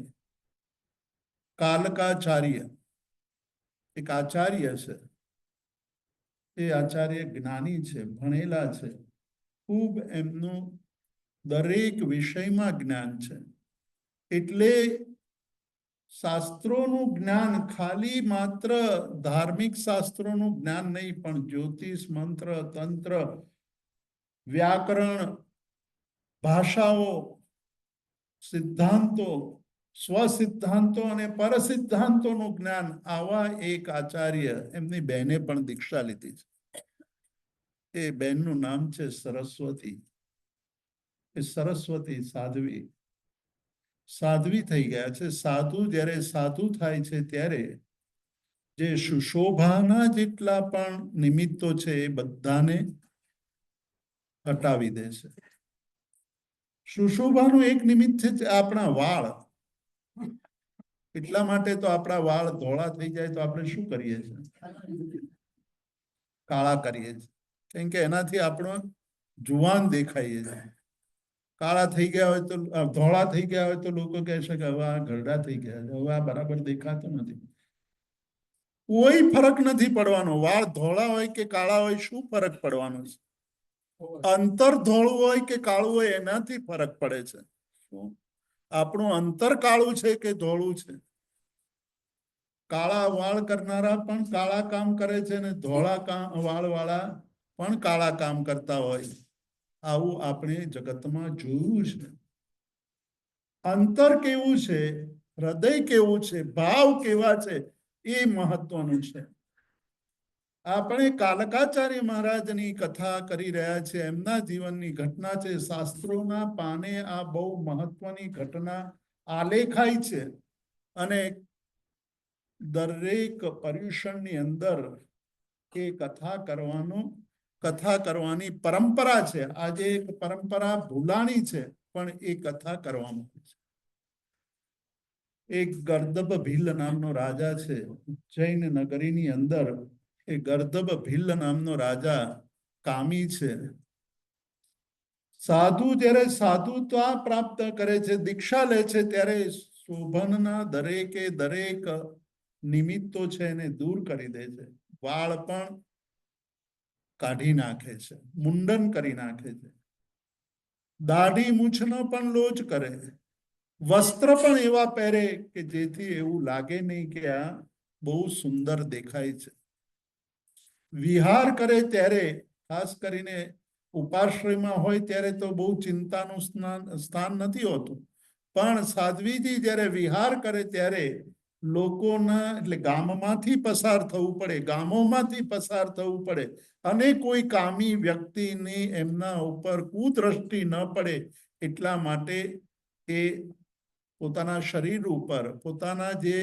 કાલકાચાર્ય એક આચાર્ય છે. એ આચાર્ય જ્ઞાની છે, ભણેલા છે, ખૂબ એમનું દરેક વિષયમાં જ્ઞાન છે. એટલે શાસ્ત્રોનું જ્ઞાન ખાલી માત્ર ધાર્મિક શાસ્ત્રોનું જ્ઞાન નહીં, પણ જ્યોતિષ, મંત્ર, તંત્ર, વ્યાકરણ, ભાષાઓ, સિદ્ધાંતો, સ્વસિદ્ધાંતો અને પરસિદ્ધાંતોનું જ્ઞાન, આવા એક આચાર્ય, એમની બહેને પણ દીક્ષા લીધી છે. એ બહેનનું નામ છે સરસ્વતી. એ સરસ્વતી સાધ્વી થઈ ગયા છે. સાધુ જ્યારે સાધુ થાય છે ત્યારે જે સુશોભાના જેટલા પણ નિમિત્તો છે એ બધાને હટાવી દે છે. સુશોભાનું એક નિમિત્ત છે આપણા વાળ. એટલા માટે તો આપણા વાળ ધોળા થઈ જાય તો આપણે શું કરીએ છીએ? કાળા કરીએ છીએ, કેમ કે એનાથી આપણો જુવાન દેખાઈએ છીએ. કાળા થઈ ગયા હોય તો, ધોળા થઈ ગયા હોય તો લોકો કહે છે કે હવે આ ઘરડા થઈ ગયા છે, હવે આ બરાબર દેખાતું નથી. કોઈ ફરક નથી પડવાનો. વાળ ધોળા હોય કે કાળા હોય, શું ફરક પડવાનો છે? અંતર ધોળું હોય કે કાળું હોય એનાથી ફરક પડે છે. આપણું અંતર કાળું છે કે ધોળું છે. કાળા વાળ કરનારા પણ કાળા કામ કરે છે ને ધોળા વાળ વાળા પણ કાળા કામ કરતા હોય. આવું આપણે જગતમાં જોયું છે. અંતર કેવું છે, હૃદય કેવું છે, ભાવ કેવા છે, એ મહત્વનું છે. આપણે કાલકાચાર્ય મહારાજની કથા કરી રહ્યા છે, એમના જીવનની ઘટના છે. શાસ્ત્રોના પાને આ બહુ મહત્વની ઘટના આલેખાઈ છે અને દરેક પર્યુષણની અંદર એ કથા કરવાની પરંપરા છે. આજે એક પરંપરા ભૂલાણી છે, પણ એ કથા કરવામાં આવે છે. એક ગર્દભ ભીલ નામનો રાજા છે જૈન નગરીની અંદર. એ ગર્દભ ભીલ નામનો રાજા કામી છે. સાધુ જ્યારે સાધુત્વ પ્રાપ્ત કરે છે, દીક્ષા લે છે, ત્યારે શોભનના દરેકે દરેક નિમિત્તો છે એને દૂર કરી દે છે. વાળ પણ કાઢી નાખે છે, મુંડન કરી નાખે છે, દાઢી મૂછનો પણ લોચ કરે, વસ્ત્ર પણ એવા પહેરે કે જેથી એવું લાગે નહીં કે આ બહુ સુંદર દેખાય છે. વિહાર કરે ત્યારે ખાસ કરીને ઉપાશ્રયમાં હોય ત્યારે તો બહુ ચિંતાનું સ્થાન નથી હોતું, પણ સાધ્વીજી જ્યારે વિહાર કરે ત્યારે લોકોના એટલે ગામમાંથી પસાર થવું પડે, ગામોમાંથી પસાર થવું પડે, અને કોઈ કામી વ્યક્તિની એમના ઉપર કુદ્રષ્ટિ ન પડે એટલા માટે એ પોતાના શરીર ઉપર પોતાના જે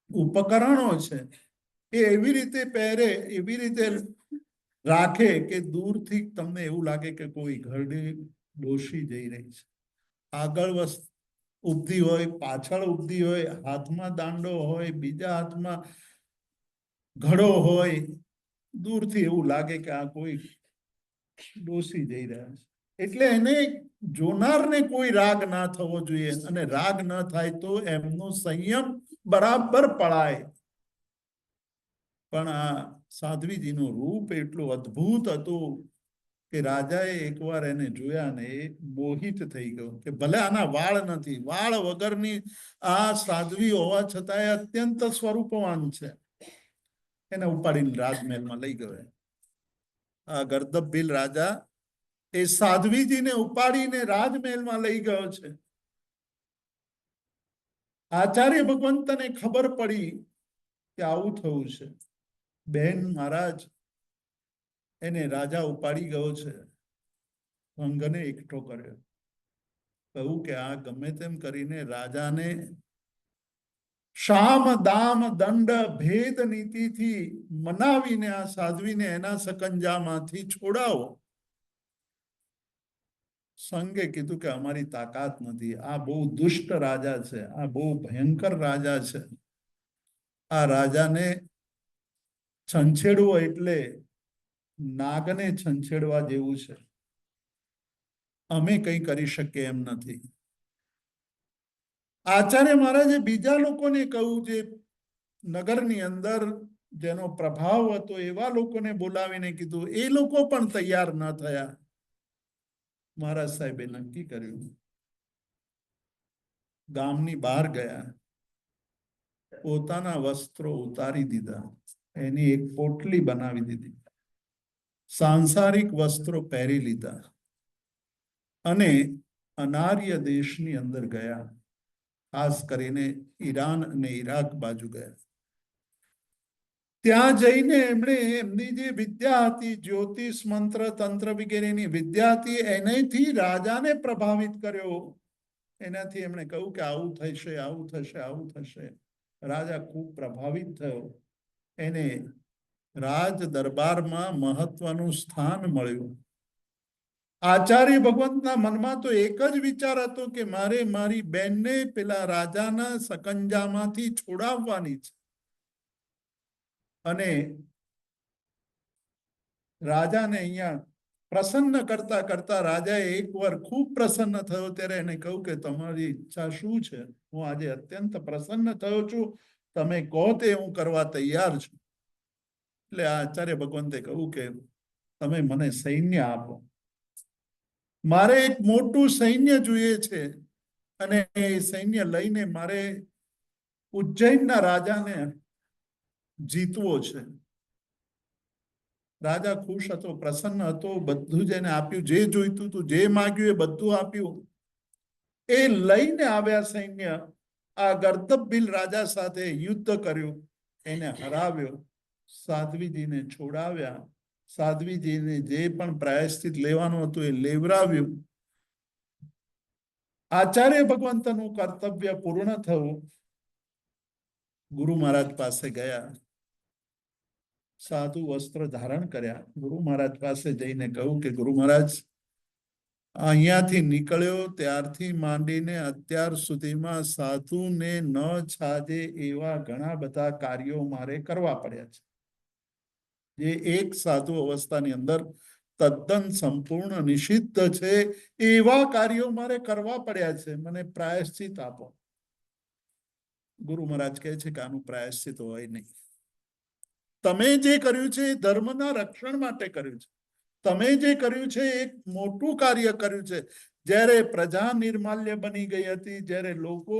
ઉપકરણો છે એ એવી રીતે પહેરે, એવી રીતે રાખે કે દૂરથી તમને એવું લાગે કે કોઈ ઘરડી ડોશી જઈ રહી છે. આગળ ઉભી હોય, પાછળ ઉભી હોય, હાથમાં દાંડો હોય, બીજા હાથમાં ઘડો હોય, દૂરથી એવું લાગે કે આ કોઈ ડોશી જઈ રહ્યા છે. એટલે એને જોનારને કોઈ રાગ ના થવો જોઈએ, અને રાગ ન થાય તો એમનો સંયમ બરાબર પળાય. પણ આ સાધ્વીજીનું રૂપ એટલું અદ્ભુત હતું કે રાજાએ એકવાર એને જોયા ને એ મોહિત થઈ ગયો કે ભલે આના વાળ નથી, વાળ વગરની આ સાધ્વી હોવા છતાં અત્યંત સ્વરૂપવાન છે. એને ઉપાડીને રાજમહેલમાં લઈ ગયો. આ ગર્દભીલ રાજા એ સાધ્વીજીને ઉપાડીને રાજમહેલમાં લઈ ગયો છે. આચાર્ય ભગવંતને ખબર પડી કે આવું થયું છે. બહેન મહારાજ એને રાજા ઉપાડી ગયો છે. અંગને એકઠો કર્યો, કહ્યું કે આ ગમે તેમ કરીને રાજાને શામ દામ દંડ ભેદ નીતિથી મનાવીને આ સાધ્વીને એના સકંજામાંથી છોડાવો. સંઘે કીધું કે અમારી તાકાત નથી, આ બહુ દુષ્ટ રાજા છે, આ બહુ ભયંકર રાજા છે. આ રાજાને છંછેડવો એટલે નાગને છંછેડવા જેવું છે. અમે કંઈ કરી શકીએ એમ નથી. આચાર્ય મહારાજે બીજા લોકોને કહ્યું, જે નગરની અંદર જેનો પ્રભાવ હતો એવા લોકોને બોલાવીને કીધું, એ લોકો પણ તૈયાર ન થયા. મહારાજ સાહેબે નક્કી કર્યું, ગામની બહાર ગયા, પોતાના વસ્ત્રો ઉતારી દીધા, એની એક પોટલી બનાવી દીધી, સાંસારિક વસ્ત્રો પહેરી લીધા, અને અનાર્ય દેશની અંદર ગયા. ખાસ કરીને ઈરાન અને ઈરાક બાજુ ગયા. ત્યાં જઈને એમણે એમની જે વિદ્યા હતી, જ્યોતિષ મંત્ર તંત્ર વગેરેની વિદ્યા હતી, એનાથી રાજાને પ્રભાવિત કર્યો. એનાથી એમણે કહ્યું કે આવું થશે, આવું થશે, આવું થશે. રાજા ખૂબ પ્રભાવિત થયો. એને રાજ દરબારમાં મહત્વનું સ્થાન મળ્યું. આચાર્ય ભગવંતના મનમાં તો એક જ વિચાર હતો કે મારે મારી બેનને પેલા રાજાના સકંજામાંથી છોડાવવાની છે. અને રાજાને અહીંયા પ્રસન્ન કરતા કરતા રાજાએ એકવાર ખૂબ પ્રસન્ન થયો ત્યારે એને કહ્યું કે તમારી ઈચ્છા શું છે? હું આજે અત્યંત પ્રસન્ન થયો છું, તમે કહો તે હું કરવા તૈયાર છું. એટલે આચાર્ય ભગવંતે કહ્યું કે તમે મને સૈન્ય આપો, મારે એક મોટું સૈન્ય જોઈએ છે, અને એ સૈન્ય લઈને મારે ઉજ્જૈનના રાજાને જીતવો છે. રાજા ખુશ હતો, પ્રસન્ન હતો, બધું જ એને આપ્યું, જે જોઈતું હતું, જે માંગ્યું એ બધું આપ્યું. એ લઈને આવ્યા સૈન્ય, આ ગર્દભીલ રાજા સાથે યુદ્ધ કર્યું, એને હરાવ્યો, સાધ્વીજીને છોડાવ્યા, સાધ્વીજીને જે પણ પ્રાયશ્ચિત લેવાનું હતું એ લેવરાવ્યું. આચાર્ય ભગવંતનું કર્તવ્ય પૂર્ણ થયું. ગુરુ મહારાજ પાસે ગયા, સાધુ વસ્ત્ર ધારણ કર્યા. ગુરુ મહારાજ પાસે જઈને કહ્યું કે ગુરુ મહારાજ, અહીંયાથી નીકળ્યો ત્યારથી માંડીને અત્યાર સુધીમાં સાધુને ન છાજે એવા ઘણા બધા કાર્યો મારે કરવા પડ્યા છે. જે એક સાધુ અવસ્થાની અંદર તદ્દન સંપૂર્ણ નિષિદ્ધ છે, એવા કાર્યો મારે કરવા પડ્યા છે. મને પ્રાયશ્ચિત આપો. ગુરુ મહારાજ કહે છે કે આનું પ્રાયશ્ચિત હોય નહીં. તમે જે કર્યું છે એ ધર્મના રક્ષણ માટે કર્યું છે. તમે જે કર્યું છે એક મોટું કાર્ય કર્યું છે. જ્યારે પ્રજા નિર્માલ્ય બની ગઈ હતી, જ્યારે લોકો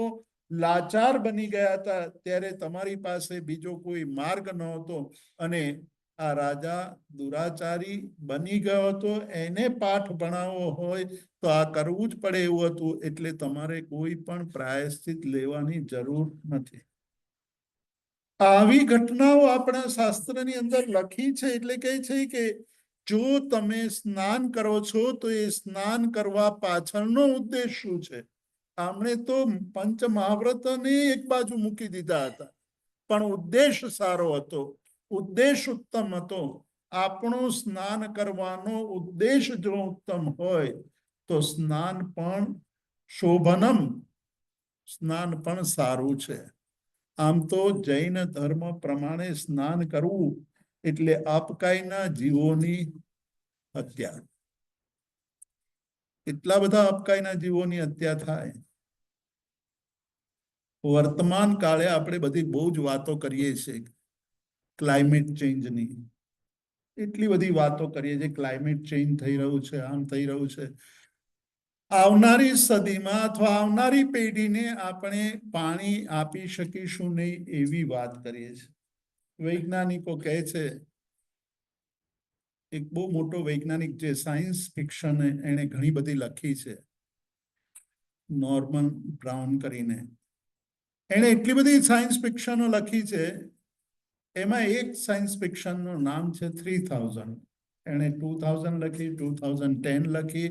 લાચાર બની ગયા હતા, ત્યારે તમારી પાસે બીજો કોઈ માર્ગ નહોતો, અને આ રાજા દુરાચારી બની ગયો હતો, એને પાઠ ભણાવવો હોય તો આ કરવું જ પડે એવું હતું. એટલે તમારે કોઈ પણ પ્રાયશ્ચિત લેવાની જરૂર નથી. આવી ઘટનાઓ આપણા શાસ્ત્રની અંદર લખી છે. એટલે કહે છે કે જો તમે સ્નાન કરો છો તો એ સ્નાન કરવા પાછળનો ઉદ્દેશ શું છે? આમણે તો પંચ મહાવ્રતને એક બાજુ મૂકી દીધા હતા, પણ ઉદ્દેશ સારો હતો, ઉદ્દેશ ઉત્તમ હતો. આપણો સ્નાન કરવાનો ઉદ્દેશ જો ઉત્તમ હોય તો સ્નાન પણ શોભનમ, સ્નાન પણ સારું છે. આમ તો જૈન ધર્મ પ્રમાણે સ્નાન કરવું એટલે અપકાયના જીવોની હત્યા. એટલા બધા અપકાયના જીવોની હત્યા થાય. વર્તમાન કાળે આપણે બધી બહુ જ વાતો કરીએ છીએ ક્લાઇમેટ ચેન્જની. એટલી બધી વાતો કરીએ છીએ, ક્લાઇમેટ ચેન્જ થઈ રહ્યું છે, આમ થઈ રહ્યું છે. આવનારી સદીમાં અથવા આવનારી પેઢીને આપણે પાણી આપી શકીશું નહીં એવી વાત કરીએ છીએ. વૈજ્ઞાનિકો કહે છે, એક બહુ મોટો વૈજ્ઞાનિક જે સાયન્સ ફિક્શન એને ઘણી બધી લખી છે, નોર્મન બ્રાઉન કરીને, એને એટલી બધી સાયન્સ ફિક્શનો લખી છે. એમાં એક સાયન્સ ફિક્શનનું નામ છે 3000. એણે 2000 લખી, 2010 લખી,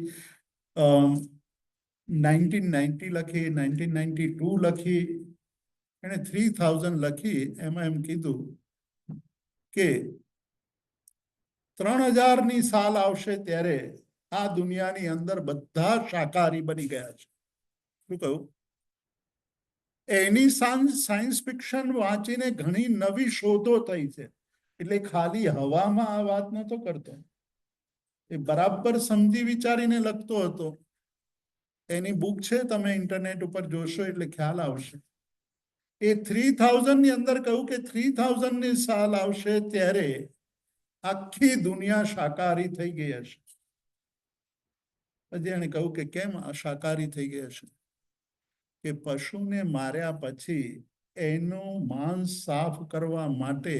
1990 લખી, 1992 લખી. એણે 3000 લખી. એમાં એમ કીધું કે 3000ની સાલ આવશે ત્યારે આ દુનિયાની અંદર બધા શાકાહારી બની ગયા છે. શું કહ્યું? એની સાયન્સ ફિક્શન વાંચીને ઘણી નવી શોધો થઈ છે. એટલે ખાલી હવામાં આ વાત નતો કરતો, એ બરાબર સમજી વિચારીને લખતો હતો. એની બુક છે, તમે ઇન્ટરનેટ ઉપર જોશો એટલે ખ્યાલ આવશે. એ 3000ની અંદર કહ્યું કે 3000ની સાલ આવશે ત્યારે આખી દુનિયા શાકાહારી થઈ ગઈ હશે. પછી એને કહ્યું કે કેમ શાકાહારી થઈ ગઈ હશે? કે પશુને માર્યા પછી એનું માંસ સાફ કરવા માટે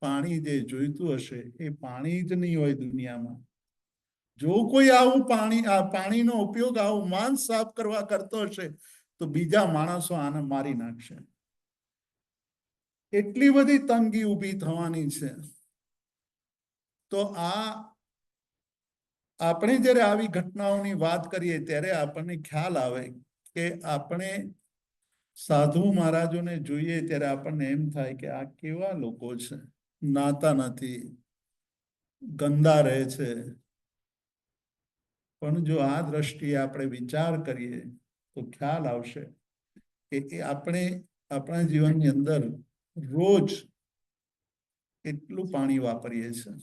પાણી જે જોઈતું હશે એ પાણી જ નહીં હોય દુનિયામાં. જો કોઈ આવું પાણીનો ઉપયોગ આવું માંસ સાફ કરવા કરતો હશે તો બીજા માણસો આને મારી નાખશે. એટલી બધી તંગી ઊભી થવાની છે. તો આપણે જ્યારે આવી ઘટનાઓની વાત કરીએ ત્યારે આપણને ખ્યાલ આવે કે આપણે સાધુ મહારાજોને જોઈએ ત્યારે આપણને એમ થાય કે આ કેવા લોકો છે, નાતા નથી, ગંદા રહે છે. પણ જો આ દ્રષ્ટિએ આપણે વિચાર કરીએ તો ખ્યાલ આવશે કે આપણે આપણા જીવનની અંદર રોજ એટલું પાણી વાપરીએ છીએ.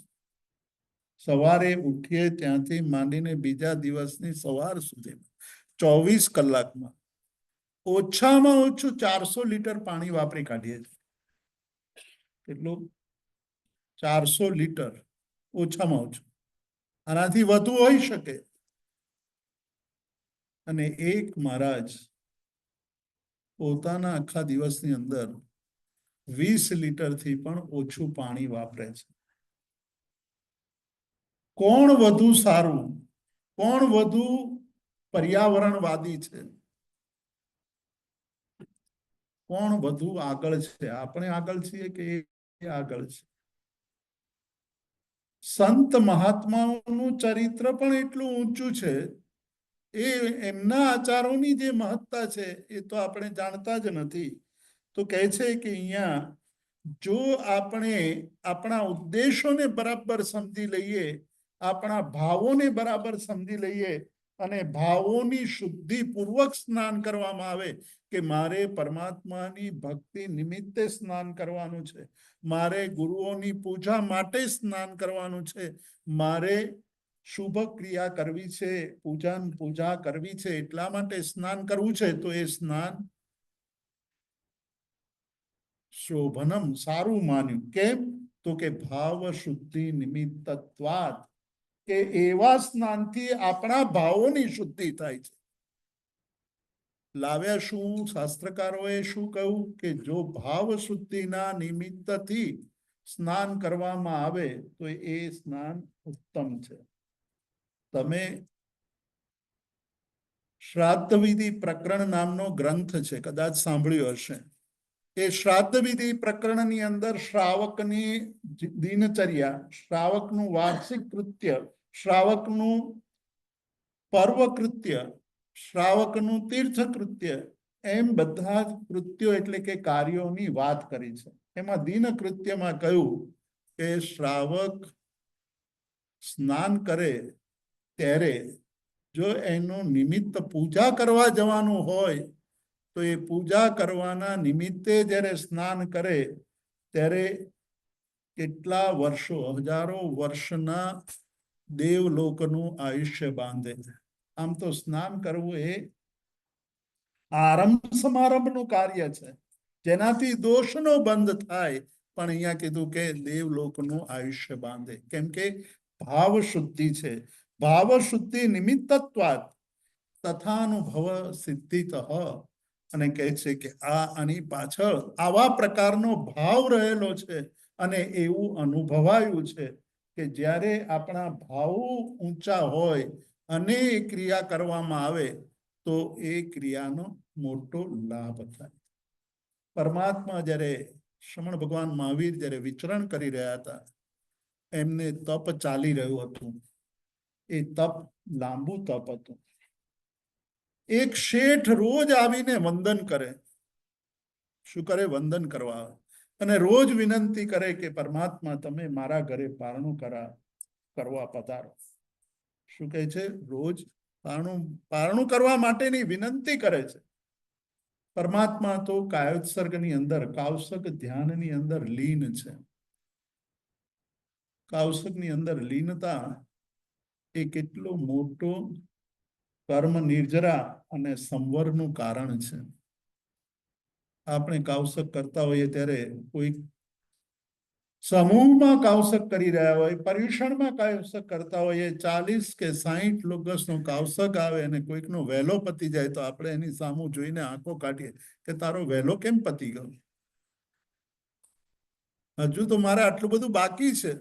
સવારે ઉઠીએ ત્યાંથી માંડીને બીજા દિવસની સવાર સુધી 24 કલાકમાં ઓછામાં ઓછું 400 લીટર પાણી વાપરી કાઢીએ છીએ. કેટલું? 400 લીટર ઓછામાં ઓછું. આનાથી વધુ હોઈ શકે. અને એક મહારાજ પોતાના આખા દિવસની અંદર 20 લીટરથી પણ ઓછું પાણી વાપરે છે. કોણ વધુ સારું, કોણ વધુ પર્યાવરણવાદી છે, કોણ વધુ આગળ છે? આપણે આગળ છીએ કે એ આગળ છે? સંત મહાત્માઓનું ચરિત્ર પણ એટલું ઊંચું છે. એ એમના આચારોની જે મહત્તા છે એ તો આપણે જાણતા જ નથી. તો કહે છે કે અહીંયા જો આપણે આપણા ઉદ્દેશોને બરાબર સમજી લઈએ, આપણા ભાવોને બરાબર સમજી લઈએ અને ભાવોની શુદ્ધિપૂર્વક સ્નાન કરવામાં આવે કે મારે પરમાત્માની ભક્તિ નિમિત્તે સ્નાન કરવાનું છે, મારે ગુરુઓની પૂજા માટે સ્નાન કરવાનું છે, મારે શુભ ક્રિયા કરવી છે, પૂજા કરવી છે, એટલા માટે સ્નાન કરવું છે, તો એ સ્નાન શોભનમ, સારું માન્યું. કેમ? તો કે ભાવ શુદ્ધિ નિમિત્તત્વાત, કે એવા સ્નાનથી આપણા ભાવોની શુદ્ધિ થાય છે. લાવ્યા શું શાસ્ત્રકારોએ શું કહ્યું કે જો ભાવ શુદ્ધિના નિમિત્તથી સ્નાન કરવામાં આવે તો એ સ્નાન ઉત્તમ છે. તમે શ્રાદ્ધ વિધિ પ્રકરણ નામનો ગ્રંથ છે, કદાચ સાંભળ્યો હશે. એ શ્રાદ્ધ વિધિ પ્રકરણની અંદર શ્રાવકની દિનચર્યા, શ્રાવકનું વાર્ષિક કૃત્ય, શ્રાવકનું પર્વ કૃત્ય, શ્રાવકનું તીર્થ કૃત્ય, એમ બધા કૃત્યો એટલે કે કાર્યોની વાત કરી છે. એમાં દિન કૃત્યમાં કહ્યું કે શ્રાવક સ્નાન કરે ત્યારે જો એનું નિમિત્ત પૂજા કરવા જવાનું હોય તો એ પૂજા કરવાના નિમિત્તે જ્યારે સ્નાન કરે ત્યારે કેટલા વર્ષો, હજારો વર્ષના દેવલોકનું આયુષ્ય બાંધે. આમ તો સ્નાન કરવું એ આરંભ સમારંભનું કાર્ય છે, જેનાથી દોષનો બંધ થાય. પણ અહીંયા કીધું કે દેવલોકનું આયુષ્ય બાંધે, કેમ કે ભાવ શુદ્ધિ છે. ભાવ શુદ્ધિ નિમિત્તત્વાત તથાનુભવ સિદ્ધિત. અને કહે છે કે આની પાછળ આવા પ્રકારનો ભાવ રહેલો છે અને એવું અનુભવાયું છે કે જ્યારે આપણા ભાવ ઊંચા હોય અને એ ક્રિયા કરવામાં આવે તો એ ક્રિયાનો મોટો લાભ થાય. પરમાત્મા જ્યારે શ્રમણ ભગવાન મહાવીર જ્યારે વિચરણ કરી રહ્યા હતા, એમને તપ ચાલી રહ્યું હતું. એ તપ લાંબુ તપ હતું. એક શેઠ રોજ આવીને વંદન કરે. શું કરે? વંદન કરવા આવે અને રોજ વિનંતી કરે કે પરમાત્મા તમે મારા ઘરે પારણું કરવા પધારો. શું કહે છે? રોજ પારણું કરવા માટેની વિનંતી કરે છે. પરમાત્મા તો કાયોત્સર્ગની અંદર, કાવસક ધ્યાનની અંદર લીન છે. કાવસકની અંદર લીનતા એ કેટલો મોટો કર્મ નિર્જરા અને સંવરનું કારણ છે. આપણે કાવસક કરતા હોઈએ ત્યારે કોઈ સમૂહમાં કાવસક કરી રહ્યા હોય, પર્યુષણમાં કાવસક કરતા હોઈએ, 40 કે 60 લોગસનો કાવસક આવે અને કોઈકનો વહેલો પતી જાય તો આપણે એની સામું જોઈને આંખો કાઢીએ કે તારો વહેલો કેમ પતી ગયો? હજુ તો મારે આટલું બધું બાકી છે.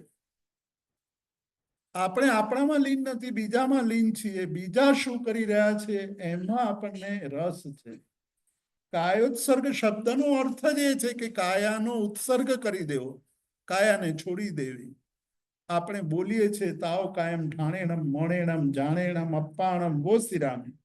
આપણે આપણામાં લીન નથી, બીજામાં લીન છીએ. બીજા શું કરી રહ્યા છે એમાં આપણને રસ છે. કાયોત્સર્ગ શબ્દનો અર્થ જ એ છે કે કાયાનો ઉત્સર્ગ કરી દેવો, કાયાને છોડી દેવી. આપણે બોલીએ છીએ તાવ કાયમ ઠાણેણમ મોણેણમ જાણેણમ અપ્પાણમ ગોસિરામી.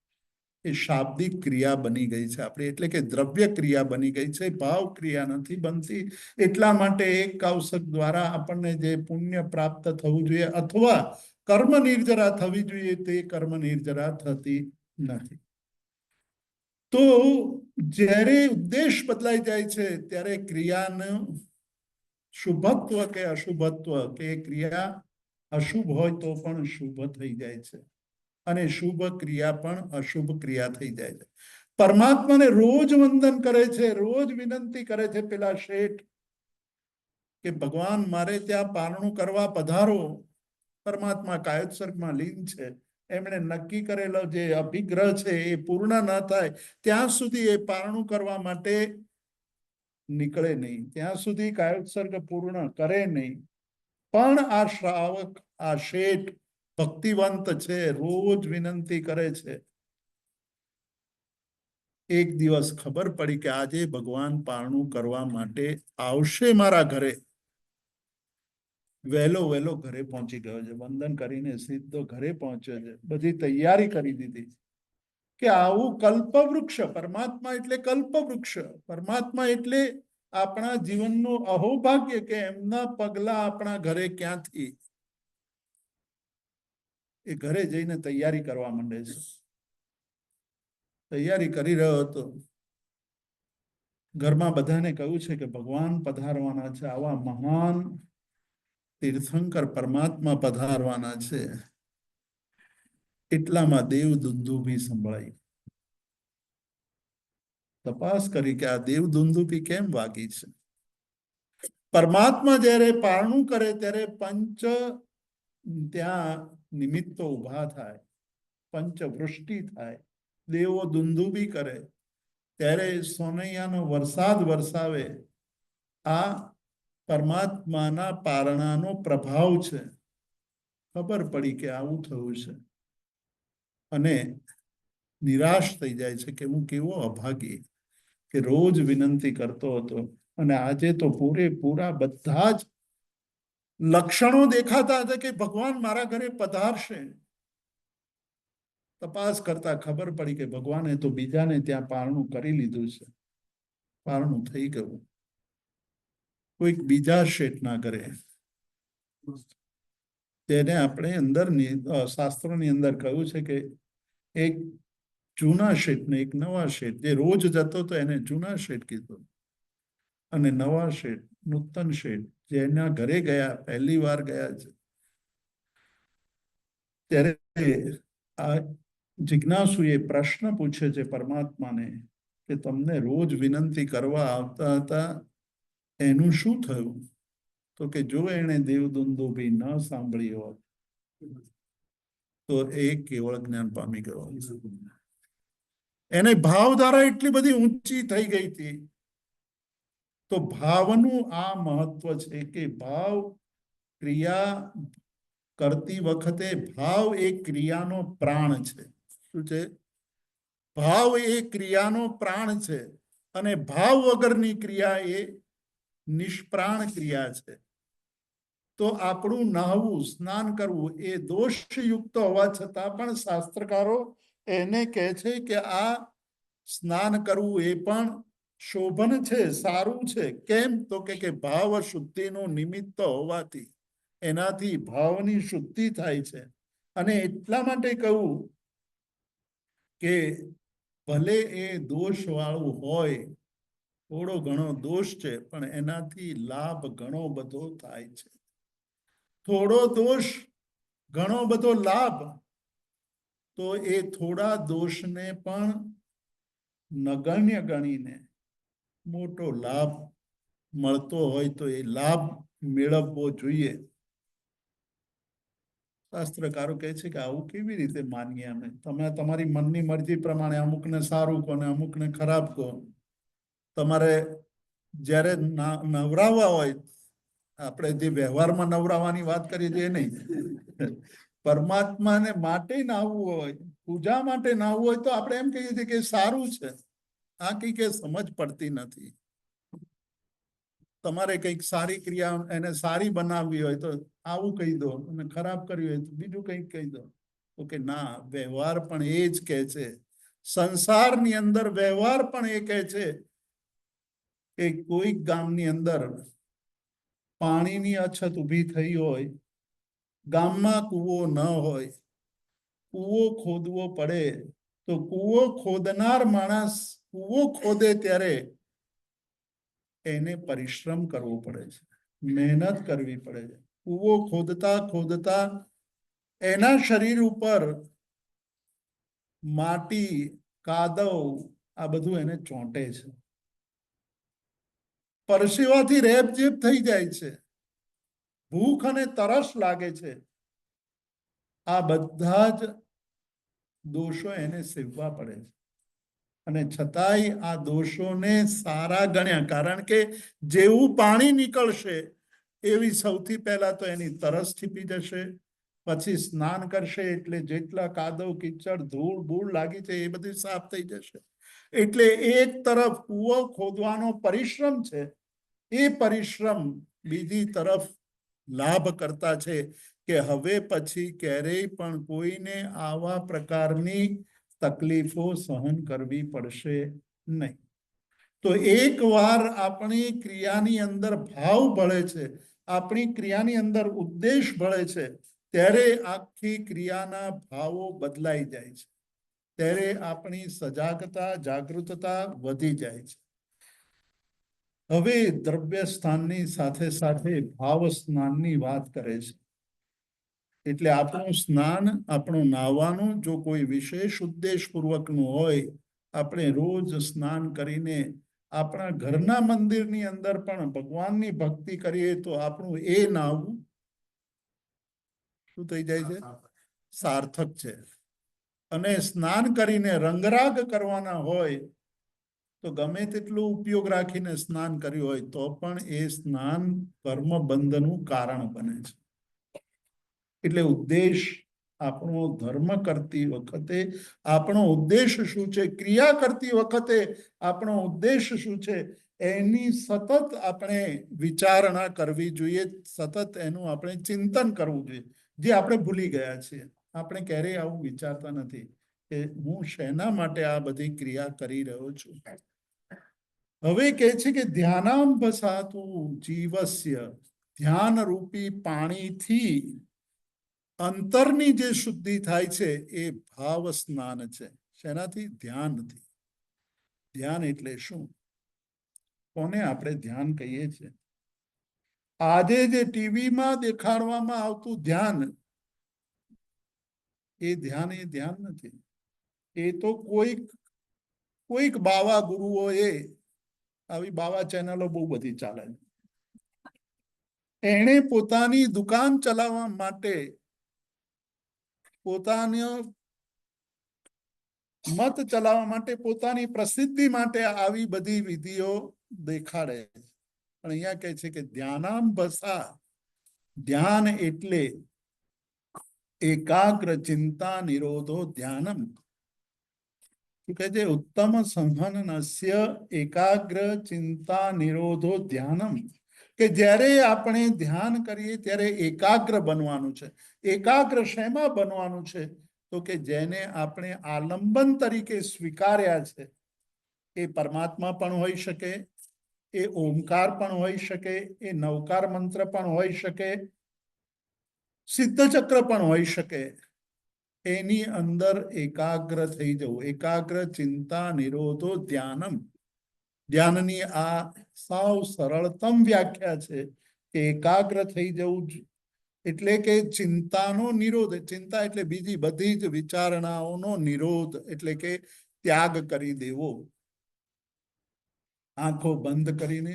એ શાબ્દિક ક્રિયા બની ગઈ છે આપણે, એટલે કે દ્રવ્ય ક્રિયા બની ગઈ છે, ભાવ ક્રિયા નથી બનતી. એટલા માટે એક કાવસક દ્વારા આપણને જે પુણ્ય પ્રાપ્ત થવું જોઈએ અથવા કર્મ નિર્જરા થવી જોઈએ તે કર્મ નિર્જરા થતી નથી. તો જ્યારે ઉદ્દેશ બદલાઈ જાય છે ત્યારે ક્રિયાનું શુભત્વ કે અશુભત્વ, કે ક્રિયા અશુભ હોય તો પણ શુભ થઈ જાય છે અને શુભ ક્રિયા પણ અશુભ ક્રિયા થઈ જાય છે. પરમાત્માને રોજ વંદન કરે છે, રોજ વિનંતી કરે છે પેલા શેઠ કે ભગવાન મારે ત્યાં પારણું કરવા પધારો. પરમાત્મા કાયોત્સર્ગમાં લીન છે. એમણે નક્કી કરેલો જે અભિગ્રહ છે એ પૂર્ણ ન થાય ત્યાં સુધી એ પારણું કરવા માટે નીકળે નહીં, ત્યાં સુધી કાયોત્સર્ગ પૂર્ણ કરે નહીં. પણ આ શ્રાવક, આ શેઠ ભક્તિવંત છે, રોજ વિનંતી કરે છે. એક દિવસ ખબર પડી કે આજે ભગવાન પારણું કરવા માટે આવશે મારા ઘરે. વહેલો ઘરે પહોંચી ગયો છે, વંદન કરીને સીધો ઘરે પહોંચ્યો છે, બધી તૈયારી કરી દીધી કે આવું કલ્પવૃક્ષ, પરમાત્મા એટલે કલ્પવૃક્ષ, પરમાત્મા એટલે આપણા જીવનનું અહોભાગ્ય કે એમના પગલા આપણા ઘરે ક્યાંથી. એ ઘરે જઈને તૈયારી કરવા માંડે છે. તૈયારી કરી રહ્યો હતો. ઘરમાં બધાને કહ્યું છે કે ભગવાન પધારવાના છે, આવા મહાન તીર્થંકર પરમાત્મા પધારવાના છે. એટલામાં દેવ દુંદુભી સંભળાઈ. તપાસ કરી કે આ દેવ દુંદુભી કેમ વાગી છે. પરમાત્મા જ્યારે પારણું કરે ત્યારે પંચ ત્યાં નિમિત્તો ઉભા થાય, પંચવૃષ્ટિ થાય, દેવો દુંદુભી કરે, ત્યારે સોનૈયાનો વરસાદ વરસાવે. આ પરમાત્માના પારણાનો પ્રભાવ છે. ખબર પડી કે આવું થયું છે અને નિરાશ થઈ જાય છે કે હું કેવો અભાગી કે રોજ વિનંતી કરતો હતો અને આજે તો પૂરેપૂરા બધા જ લક્ષણો દેખાતા હતા કે ભગવાન મારા ઘરે પધારશે. તપાસ કરતા ખબર પડી કે ભગવાને તો બીજાને ત્યાં પારણું કરી લીધું છે, પારણું થઈ ગયું કોઈક બીજા શેઠના ઘરે. તેને આપણે અંદરની શાસ્ત્રોની અંદર કહ્યું છે કે એક જૂના શેઠને એક નવા શેઠ, જે રોજ જતો તો એને જૂના શેઠ કીધું અને નવા શેઠ નૂતન શેઠ જેના ઘરે ગયા પહેલી વાર ગયા છે. ત્યારે આ જિજ્ઞાસુએ પ્રશ્ન પૂછે છે પરમાત્માને કે તમને રોજ વિનંતી કરવા આવતા હતા એનું શું થયું? તો કે જો એને દેવદુંદુભી ન સાંભળી હોત તો એ કેવળ જ્ઞાન પામી ગયો. એને ભાવધારા એટલી બધી ઊંચી થઈ ગઈ હતી. તો ભાવનું આ મહત્વ છે કે ભાવ ક્રિયા કરતી વખતે ભાવ એ ક્રિયાનો પ્રાણ છે. શું છે? ભાવ એ ક્રિયાનો પ્રાણ છે અને ભાવ વગરની ક્રિયા એ નિષ્પ્રાણ ક્રિયા છે. તો આપણું નહાવું સ્નાન કરવું એ દોષયુક્ત હોવા છતાં પણ શાસ્ત્રકારો એને કહે છે કે આ સ્નાન કરવું એ પણ શોભન છે, સારું છે. કેમ? તો કે ભાવ શુદ્ધિનું નિમિત્ત હોવાથી એનાથી ભાવની શુદ્ધિ થાય છે. અને એટલા માટે કહું કે ભલે એ દોષ વાળું હોય, થોડો ઘણો દોષ છે પણ એનાથી લાભ ઘણો બધો થાય છે. થોડો દોષ ઘણો બધો લાભ, તો એ થોડા દોષને પણ નગણ્ય ગણીને મોટો લાભ મળતો હોય તો એ લાભ મેળવવો જોઈએ. શાસ્ત્રકારો કહે છે કે આવું કેવી રીતે માનીએ અમે? તમે તમારી મનની મરજી પ્રમાણે અમુકને સારું કહો ને અમુકને ખરાબ કહો. તમારે જ્યારે નવરાવવા હોય, આપણે જે વ્યવહારમાં નવરાવવાની વાત કરીએ છીએ નહીં, પરમાત્માને માટે નાહવું હોય, પૂજા માટે નાહવું હોય તો આપણે એમ કહીએ છીએ કે સારું છે. આ કંઈક સમજ પડતી નથી. તમારે કંઈક સારી ક્રિયા એને સારી બનાવવી હોય તો આવું કહી દો અને ખરાબ કરવી હોય તો બીજું કંઈક કહી દો. તો કે ના, વ્યવહાર પણ એ જ કહે છે. સંસારની અંદર વ્યવહાર પણ એ કહે છે કે કોઈક ગામની અંદર પાણીની અછત ઊભી થઈ હોય, ગામમાં કૂવો ન હોય, કૂવો ખોદવો પડે તો કૂવો ખોદનાર માણસ કૂવો ખોદે ત્યારે એને પરિશ્રમ કરવો પડે છે, મહેનત કરવી પડે છે. કૂવો ખોદતા ખોદતા એના શરીર ઉપર માટી, કાદવ આ બધું એને ચોંટે છે, પરસેવાથી રેપઝેપ થઈ જાય છે, ભૂખ અને તરસ લાગે છે. આ બધા જ દોષો એને સેવવા પડે છે અને છતાંય આ દોષોને સારા ગણ્યા. કારણ કે જેવું પાણી નીકળશે એવી સૌથી પહેલા તો એની તરસ છીપી જશે, પછી સ્નાન કરશે એટલે જેટલા કાદવ કીચડ ધૂળ બૂળ લાગી છે એ બધી સાફ થઈ જશે. એટલે એક તરફ કૂવો ખોદવાનો પરિશ્રમ છે, એ પરિશ્રમ બીજી તરફ લાભ કરતા છે કે હવે પછી ક્યારેય પણ કોઈને આવા પ્રકારની તકલીફો સહન કરવી પડશે નહીં. તો એક વાર આપણી ક્રિયાની અંદર ભાવ ભળે છે, આપણી ક્રિયાની અંદર ઉદ્દેશ ભળે છે, ત્યારે આખી ક્રિયાના ભાવો બદલાઈ જાય છે. ત્યારે આપણી સજાગતા, જાગૃતતા વધી જાય છે. હવે દ્રવ્ય સ્થાનની સાથે સાથે ભાવ સ્નાનની વાત કરે છે. એટલે આપણું સ્નાન, આપણું નાહવાનું જો કોઈ વિશેષ ઉદ્દેશ પૂર્વકનું હોય, આપણે રોજ સ્નાન કરીને આપણા ઘરના મંદિરની અંદર પણ ભગવાનની ભક્તિ કરીએ તો આપણું એ નાહવું શું થઈ જાય છે? સાર્થક છે. અને સ્નાન કરીને રંગરાગ કરવાના હોય તો ગમે તેટલું ઉપયોગ રાખીને સ્નાન કર્યું હોય તો પણ એ સ્નાન કર્મ બંધનું કારણ બને છે. એટલે ઉદ્દેશ આપણો ધર્મ કરતી વખતે આપણો ઉદ્દેશ શું છે, ક્રિયા કરતી વખતે આપણો ઉદ્દેશ શું છે, એની સતત આપણે વિચારણા કરવી જોઈએ, સતત એનું આપણે ચિંતન કરવું જોઈએ, જે આપણે ભૂલી ગયા છીએ. આપણે ક્યારેય આવું વિચારતા નથી કે હું શેના માટે આ બધી ક્રિયા કરી રહ્યો છું. હવે કહે છે કે ધ્યાનાંભસાતું જીવસ્ય, ધ્યાન રૂપી પાણીથી અંતરની જે શુદ્ધિ થાય છે એ ભાવ સ્નાન છે. શેનાથી? ધ્યાનથી. ધ્યાન એટલે શું? કોને આપણે ધ્યાન કહીએ છીએ? આજે જે ટીવીમાં દેખાડવામાં આવતું ધ્યાન, એ ધ્યાન નથી. એ તો કોઈક બાવા ગુરુઓએ, આવી બાવા ચેનલો બહુ બધી ચાલે, એણે પોતાની દુકાન ચલાવવા માટે, પોતાનો મત ચલાવવા માટે, પોતાની પ્રસિદ્ધિ માટે આવી બધી વિધિઓ દેખાડે. પણ અહીંયા કહે છે કે ધ્યાનાંભસા, ધ્યાન એટલે એકાગ્ર ચિંતા નિરોધો ધ્યાનમ. શું કહે છે? ઉત્તમ સંહનનસ્ય એકાગ્ર ચિંતા નિરોધો ધ્યાનમ. કે જ્યારે આપણે ધ્યાન કરીએ ત્યારે એકાગ્ર બનવાનું છે. એકાગ્ર શેમાં બનવાનું છે? તો કે જેને આપણે આલંબન તરીકે સ્વીકાર્યા છે, એ પરમાત્મા પણ હોઈ શકે, એ ઓમકાર પણ હોઈ શકે, એ નવકાર મંત્ર પણ હોઈ શકે, સિદ્ધ ચક્ર પણ હોઈ શકે. એની અંદર એકાગ્ર થઈ જવું. એકાગ્ર ચિંતા નિરોધો ધ્યાનમ. ધ્યાનની આ સાવ સરળતમ વ્યાખ્યા છે કે એકાગ્ર થઈ જવું એટલે કે ચિંતાનો નિરોધ. ચિંતા એટલે બીજી બધી જ વિચારણાઓનો નિરોધ, એટલે કે ત્યાગ કરી દેવો. આંખો બંધ કરીને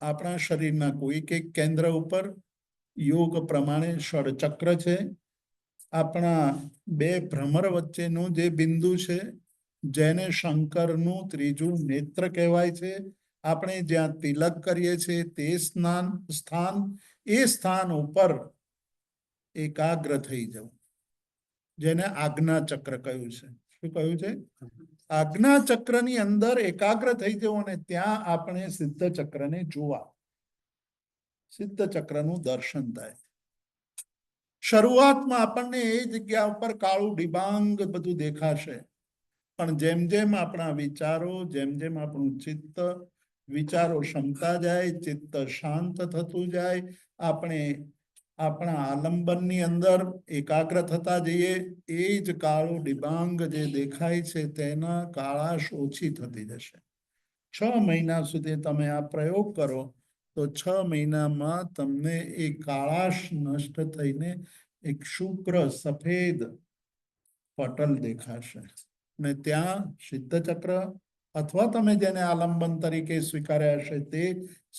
આપણા શરીરના કોઈક એક કેન્દ્ર ઉપર યોગ પ્રમાણે ષડચક્ર છે, આપણા બે ભ્રમર વચ્ચેનું જે બિંદુ છે, જેને શંકરનું ત્રીજું નેત્ર કહેવાય છે, આપણે જ્યાં તિલક કરીએ છીએ તે સ્થાન, એ સ્થાન ઉપર એકાગ્ર થઈ જવું, જેને આજ્ઞા ચક્ર કહ્યું છે. શું કહ્યું છે? આજ્ઞા ચક્રની અંદર એકાગ્ર થઈ જવું, અને ત્યાં આપણે સિદ્ધ ચક્રને જોવા, સિદ્ધ ચક્રનું દર્શન થાય. શરૂઆતમાં આપણને એ જગ્યા ઉપર કાળું ડિબાંગ બધું દેખાશે, પણ જેમ જેમ આપણા વિચારો, જેમ જેમ આપણું ચિત્ત, વિચારો ક્ષમતા જાય, ચિત્ત શાંત થતું જાય, આપણે આપણા આલંબનની અંદર એકાગ્ર થતા જઈએ, એ જ કાળું ડિબાંગ જે દેખાય છે તેના કાળાશ ઓછી થતી જશે. 6 મહિના સુધી તમે આ પ્રયોગ કરો તો 6 મહિનામાં તમને એ કાળાશ નષ્ટ થઈને એક શુભ્ર સફેદ પટલ દેખાશે, ને ત્યાં સિદ્ધ ચક્ર અથવા તમે જેને આલંબન તરીકે સ્વીકાર્યા હશે તે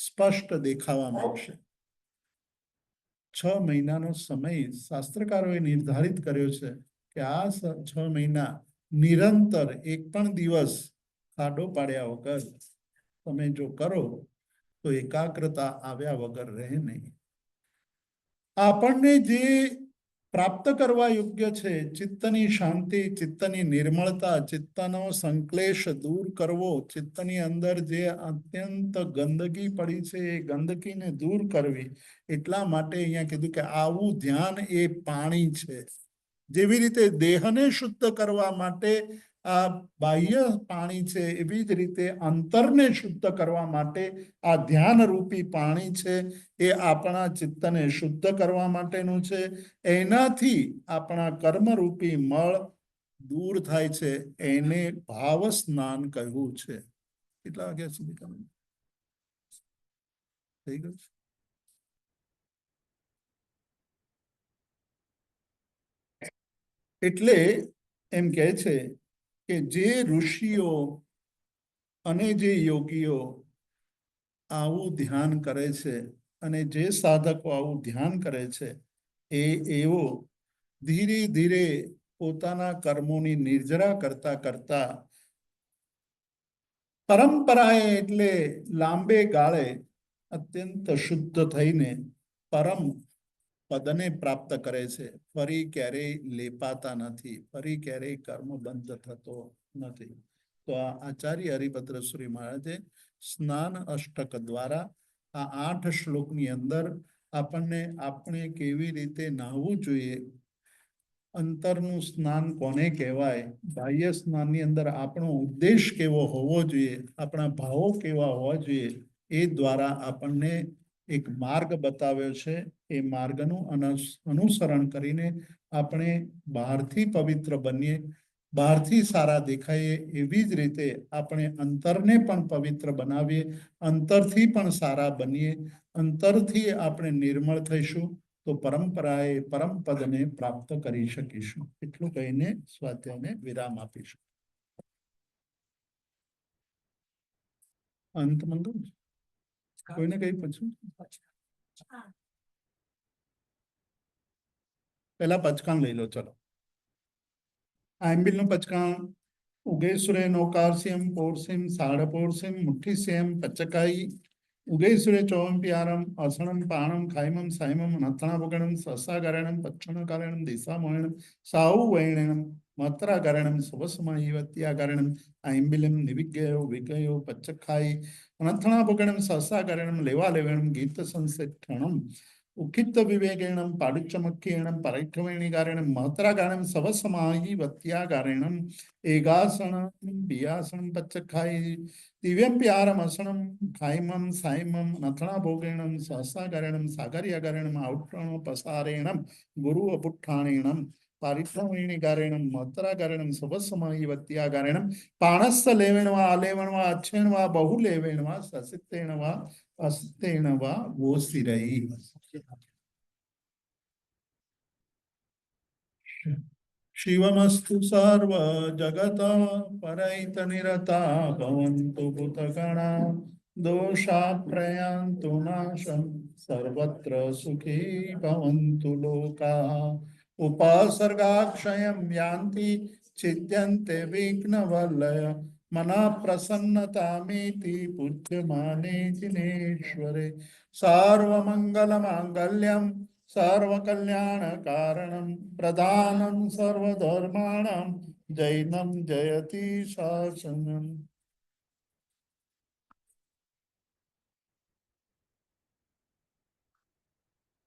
સ્પષ્ટ દેખાવા માંડશે. 6 મહિનાનો સમય શાસ્ત્રકારોએ નિર્ધારિત કર્યો છે કે આ 6 મહિના નિરંતર એક પણ દિવસ ખાડો પાડ્યા વગર તમે જો કરો તો એકાગ્રતા આવ્યા વગર રહે નહીં. આપણને જે પ્રાપ્ત કરવા યોગ્ય છે, ચિત્તની શાંતિ, ચિત્તની નિર્મળતા, ચિત્તનો સંક્લેશ દૂર કરવો, ચિત્તની અંદર જે અત્યંત ગંદકી પડી છે એ ગંદકીને દૂર કરવી, એટલા માટે અહીંયા કીધું કે આવું ધ્યાન એ પાણી છે. જેવી રીતે દેહને શુદ્ધ કરવા માટે આ બાહ્ય પાણી છે, એવી જ રીતે અંતરને શુદ્ધ કરવા માટે આ ધ્યાન રૂપી પાણી છે, એ આપણા ચિત્તને શુદ્ધ કરવા માટેનું છે. એનાથી આપણા કર્મરૂપી મળ દૂર થાય છે, એને ભાવ સ્નાન કહ્યું છે. કેટલા વાગ્યા સુધી તમે થઈ ગયું છે? એટલે એમ કહે છે કે જે ઋષિઓ અને જે યોગીઓ આવું ધ્યાન કરે છે, અને જે સાધકો આવું ધ્યાન કરે છે, એવો ધીરે ધીરે પોતાના કર્મોની નિર્જરા કરતા કરતા પરંપરાએ એટલે લાંબે ગાળે અત્યંત શુદ્ધ થઈને પરમ પદને પ્રાપ્ત કરે છે. ફરી ક્યારેય લેપાતા નથી, ફરી ક્યારેય કર્મ બંધ થતો નથી. તો આ આચાર્ય હરિભદ્રસુરી મહારાજે સ્નાન અષ્ટક દ્વારા આ 8 શ્લોકની અંદર આપણને આપણે કેવી રીતે નાહવું જોઈએ, અંતરનું સ્નાન કોને કહેવાય, બાહ્ય સ્નાનની અંદર આપણો ઉદ્દેશ કેવો હોવો જોઈએ, આપણા ભાવો કેવા હોવા જોઈએ, એ દ્વારા આપણને એક માર્ગ બતાવ્યો છે. એ માર્ગનું અનુસરણ કરીને આપણે બહારથી પવિત્ર બનીએ, બહારથી સારા દેખાઈએ, એવી જ રીતે આપણે અંતરને પણ પવિત્ર બનાવીએ, અંતરથી પણ સારા બનીએ, અંતરથી આપણે નિર્મળ થઈશું તો પરંપરાએ પરમ પદને પ્રાપ્ત કરી શકીશું. એટલું કહીને સ્વાધ્યાયને વિરામ આપીશું. અંત મંગળ કોઈને કઈ પૂછું? પહેલા પચકાણ લઈ લો. ચલો, આંબિલનું પચકાણ. ઉગેશ્વરે નૌકારસ્યમ પોરસિમ સાડપોરસિમ મુઠ્ઠિસ્યમ પચકાઈ ઉગેશ્વરે ચોવંપિયારમ અસણમ પાણમ ખાઈમમ સાઈમમ નથણાભુગણમ સસાગરણમ પચ્છણકારણમ દિશામોહણમ સાહુવૈણમ મત્રાકરણમ સુવસમહીવત્યાકરણમ આંબિલમ નિવિજ્ઞયો વિજ્ઞયો પચ્ચખાઈ નથણાભુગણમ સસાગરણમ લેવાલેવણમ ગીત સંસેઠણમ ઉખિત વિવેકેણમ પાડુચમખ્યેણમ પરીઠવેણીકારેણમ મહત્રાકારણમ સવસમાહીવત્યાકારેણમ એગાસણમ બિયાસણમ પચ્ચખાઈ દિવ્યમ પ્યારમસણમ ખાઈમમ સાઈમમ નથણાભોગેણમ સહસાકરણમ સાગર્યાકરણમ ઔટ્રણો પસારેણમ ગુરુ અપુઠ્ઠાણેણમ પારિઠ્રવીણીકારેણમ મહત્રાકારેણમ સવસમાહીવત્યાકારેણમ પાણસ્સ લેવેણવા આલેવણવા અચ્છેણવા બહુ લેવેણવા સસિત્તેણવા અસ્તેણવા ગોસિરઈ. શિવમસ્તુ સર્વ જગત પરૈત નિરતા ભવન્તુ ભૂતગણા દોષા પ્રયાન્તુ નાશમ સર્વત્ર સુખી ભવન્તુ લોકા ઉપસર્ગાક્ષયમ યાન્તિ છિદ્યન્તે વિઘ્નવલય મના પ્રસન્નતામેતિ પૂજ્યમાને જિનેશ્વરે સર્વમંગલ માંગલ્યમ સર્વકલ્યાણકારણમ પ્રધાનમ સર્વધર્માણામ જૈનમ જયતિ શાસનમ.